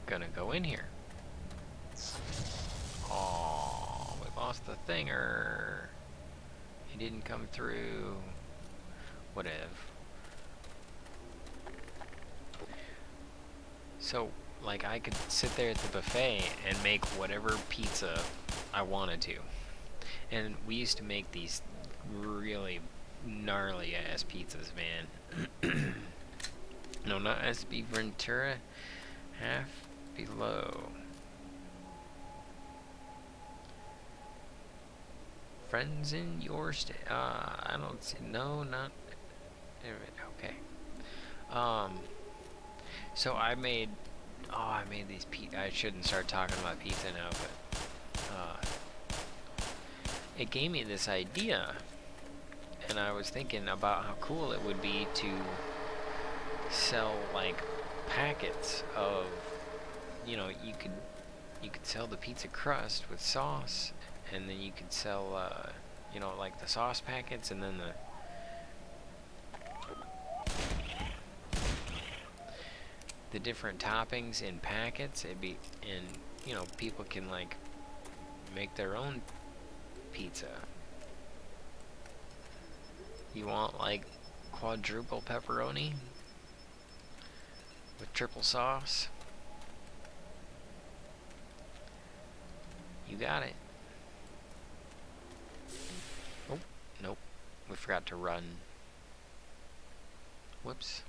gonna go in here. Oh, we lost the thinger. He didn't come through. Whatever. So, like, I could sit there at the buffet and make whatever pizza I wanted to. And we used to make these really gnarly ass pizzas, man. No, not SB Ventura. Half below. Friends in your state. I don't see. No, not. Okay. So I made. Oh, I made these I shouldn't start talking about pizza now, but it gave me this idea, and I was thinking about how cool it would be to sell like packets of, you know, you could sell the pizza crust with sauce, and then you could sell you know, like the sauce packets, and then the different toppings in packets. It'd be, and you know, people can like make their own pizza. You want like quadruple pepperoni with triple sauce? You got it. Oh, nope. We forgot to run. Whoops.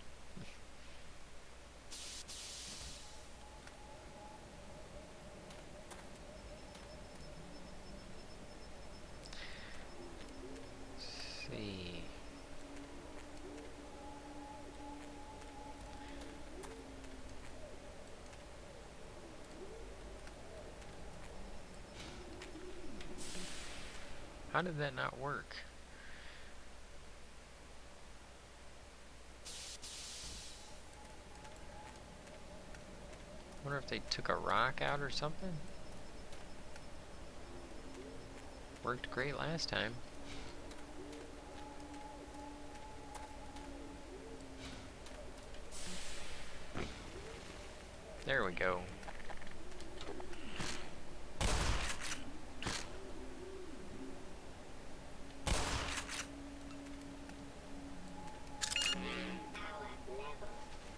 Let's see. How did that not work? Wonder if they took a rock out or something? Worked great last time. There we go.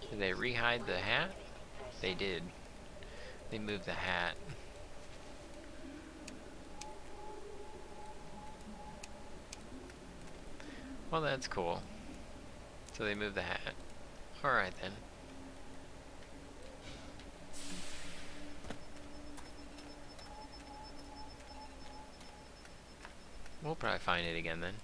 Did they re-hide the hat? They did. They moved the hat. Well, that's cool. So they moved the hat. Alright then. We'll probably find it again then.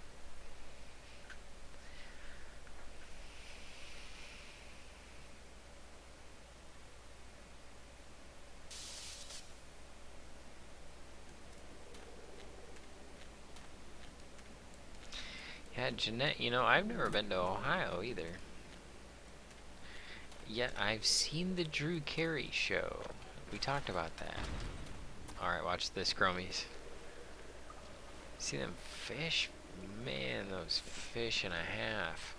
Yeah, Jeanette, you know, I've never been to Ohio either. Yet I've seen the Drew Carey show. We talked about that. Alright, watch this, Growmiez. See them fish? Man, those fish and a half.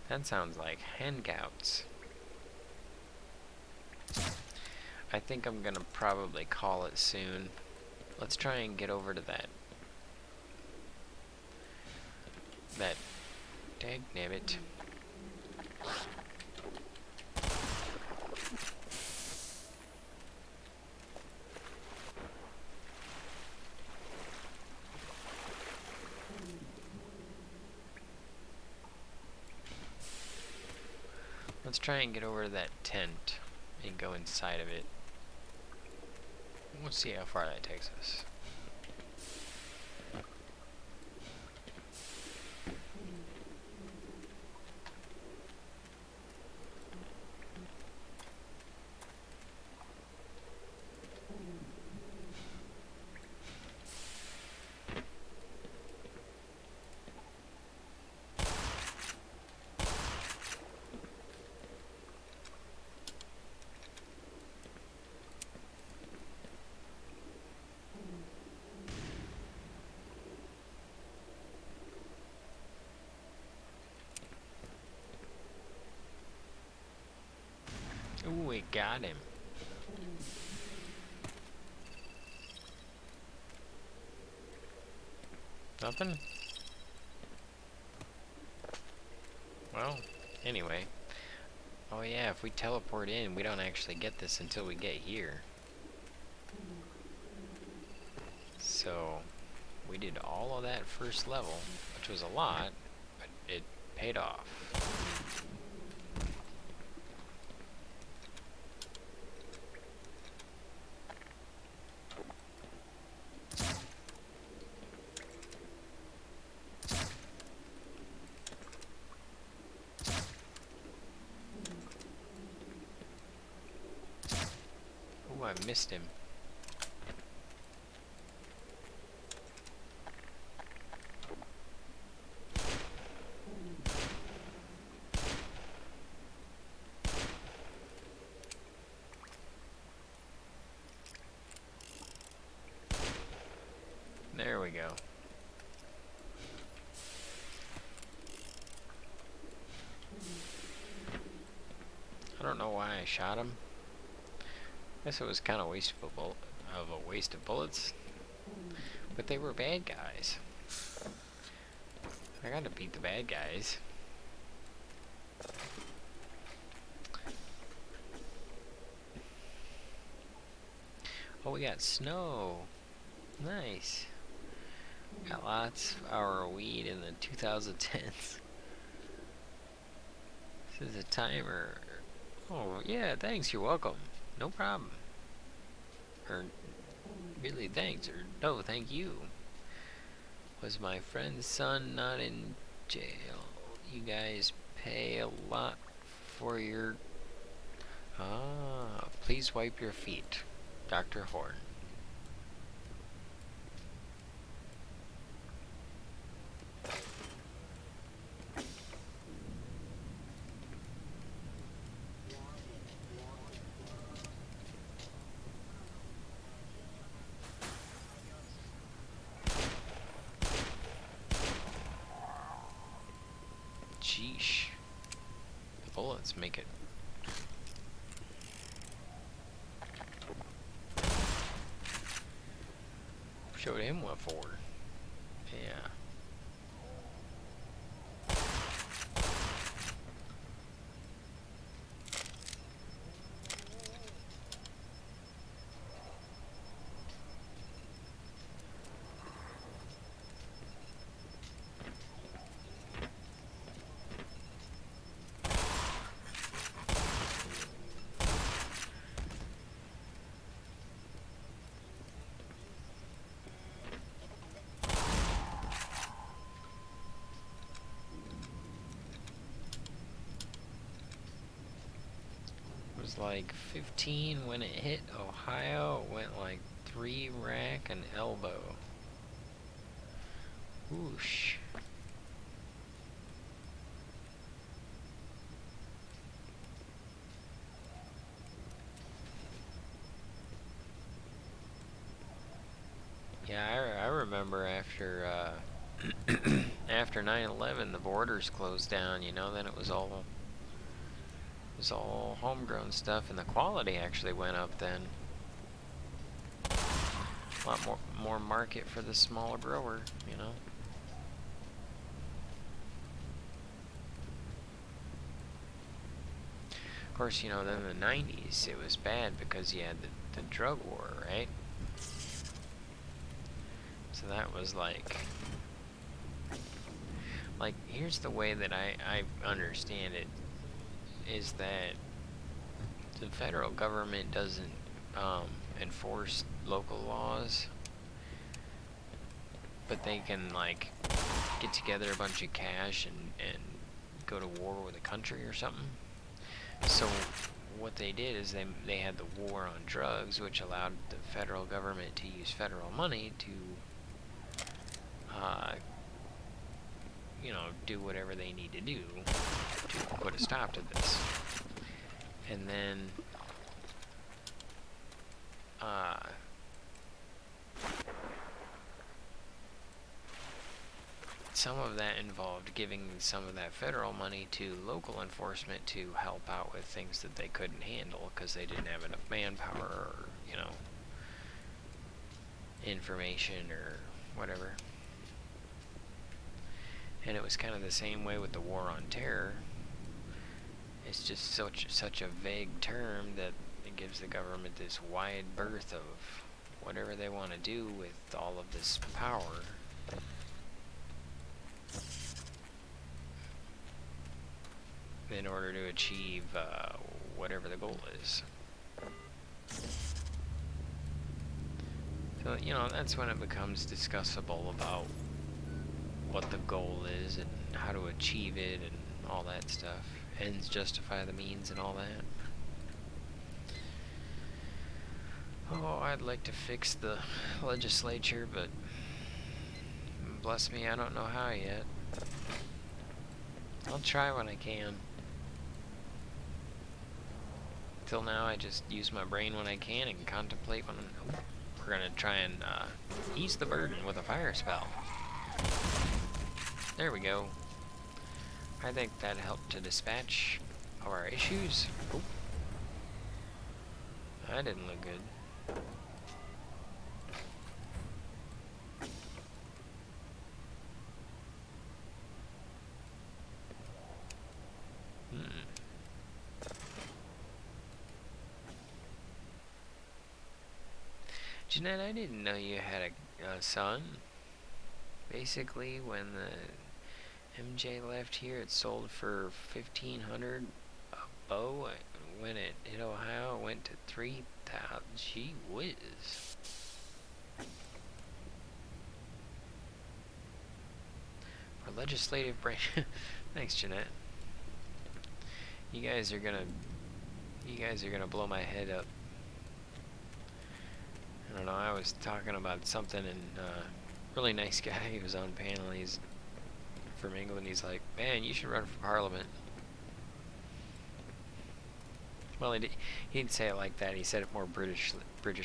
That sounds like hangouts. I think I'm gonna probably call it soon. Let's try and get over to that dagnabbit. Let's try and get over to that tent and go inside of it. We'll see how far that takes us. got him. Nothing? Well, anyway. Oh yeah, if we teleport in, we don't actually get this until we get here. So, we did all of that first level, which was a lot, but it paid off. Ooh, I missed him. There we go. I don't know why I shot him. Guess it was kind of a waste of bullets. But they were bad guys. I gotta beat the bad guys. Oh, we got snow. Nice. Got lots of our weed in the 2010s. This is a timer. Oh, yeah, thanks, you're welcome. No problem. Or, really, thanks, or no, thank you. Was my friend's son not in jail? You guys pay a lot for your... Ah, please wipe your feet. Dr. Horn. Sheesh. The bullets make it. Showed him what for. Yeah. Was like 15 when it hit Ohio. It went like 3 rack and elbow. Whoosh. Yeah, I remember after after 9/11 the borders closed down, you know, then it was all homegrown stuff, and the quality actually went up then. A lot more market for the smaller grower, you know. Of course, you know, then in the 90s it was bad because you had the drug war, right? So that was like here's the way that I understand it, is that the federal government doesn't enforce local laws, but they can like get together a bunch of cash and go to war with a country or something. So what they did is they had the war on drugs, which allowed the federal government to use federal money to you know, do whatever they need to do to put a stop to this. And then some of that involved giving some of that federal money to local enforcement to help out with things that they couldn't handle because they didn't have enough manpower or, you know, information or whatever. And it was kind of the same way with the War on Terror. It's just such a vague term that it gives the government this wide berth of whatever they want to do with all of this power. In order to achieve whatever the goal is. So, you know, that's when it becomes discussable about what the goal is and how to achieve it and all that stuff. Ends justify the means and all that. Oh, I'd like to fix the legislature, but bless me, I don't know how yet. I'll try when I can. Till now, I just use my brain when I can and contemplate when we're gonna try and ease the burden with a fire spell. There we go. I think that helped to dispatch our issues. Oh. That didn't look good. Jeanette, I didn't know you had a son. Basically, when the MJ left here, it sold for $1,500 a bow. When it hit Ohio, it went to $3,000. Gee whiz. For legislative branch. Thanks, Jeanette. You guys are gonna blow my head up. I don't know, I was talking about something and really nice guy, he was on panel, he's from England, he's like, man, you should run for parliament. Well, he didn't say it like that, he said it more Britishly. But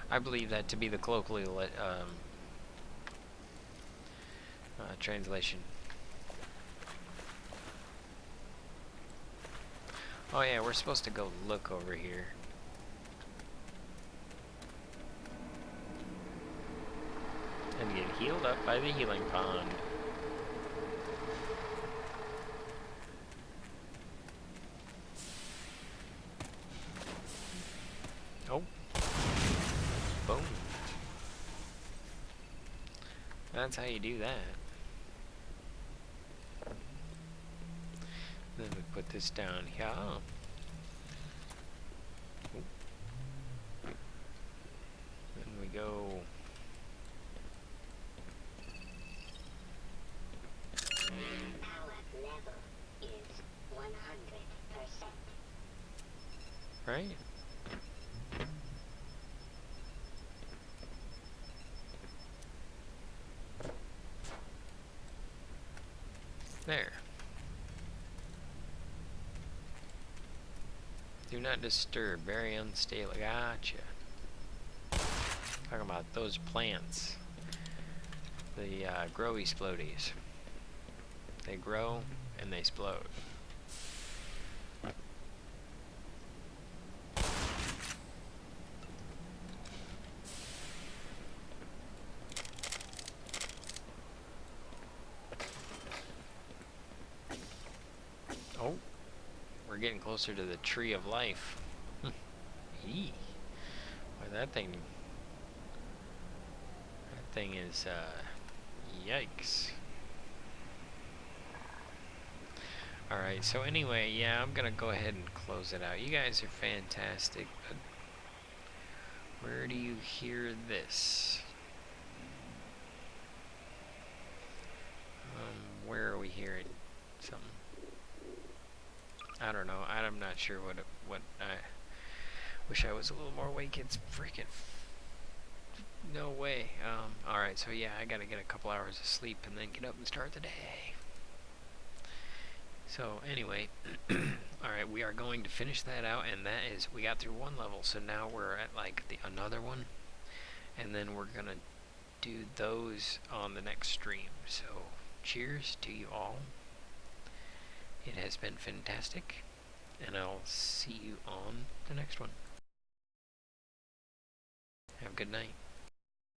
I believe that to be the colloquial translation. Oh yeah, we're supposed to go look over here. And get healed up by the healing pond. Oh. Boom. That's how you do that. Then we put this down here. Oh. Then we go. Power level is 100%. Right? There. Do not disturb. Very unstable. Gotcha. Talking about those plants. The Growmiez. They grow and they explode. Oh. We're getting closer to the tree of life. Eee. Boy, that thing is, yikes. Alright, so anyway, yeah, I'm gonna go ahead and close it out. You guys are fantastic, but where do you hear this? Where are we hearing something? I don't know. I'm not sure what I wish I was a little more awake. It's freaking no way. Alright, so yeah, I gotta get a couple hours of sleep and then get up and start the day. So anyway, alright, we are going to finish that out, and that is, we got through one level, so now we're at like another one, and then we're gonna do those on the next stream. So cheers to you all. It has been fantastic, and I'll see you on the next one. Have a good night.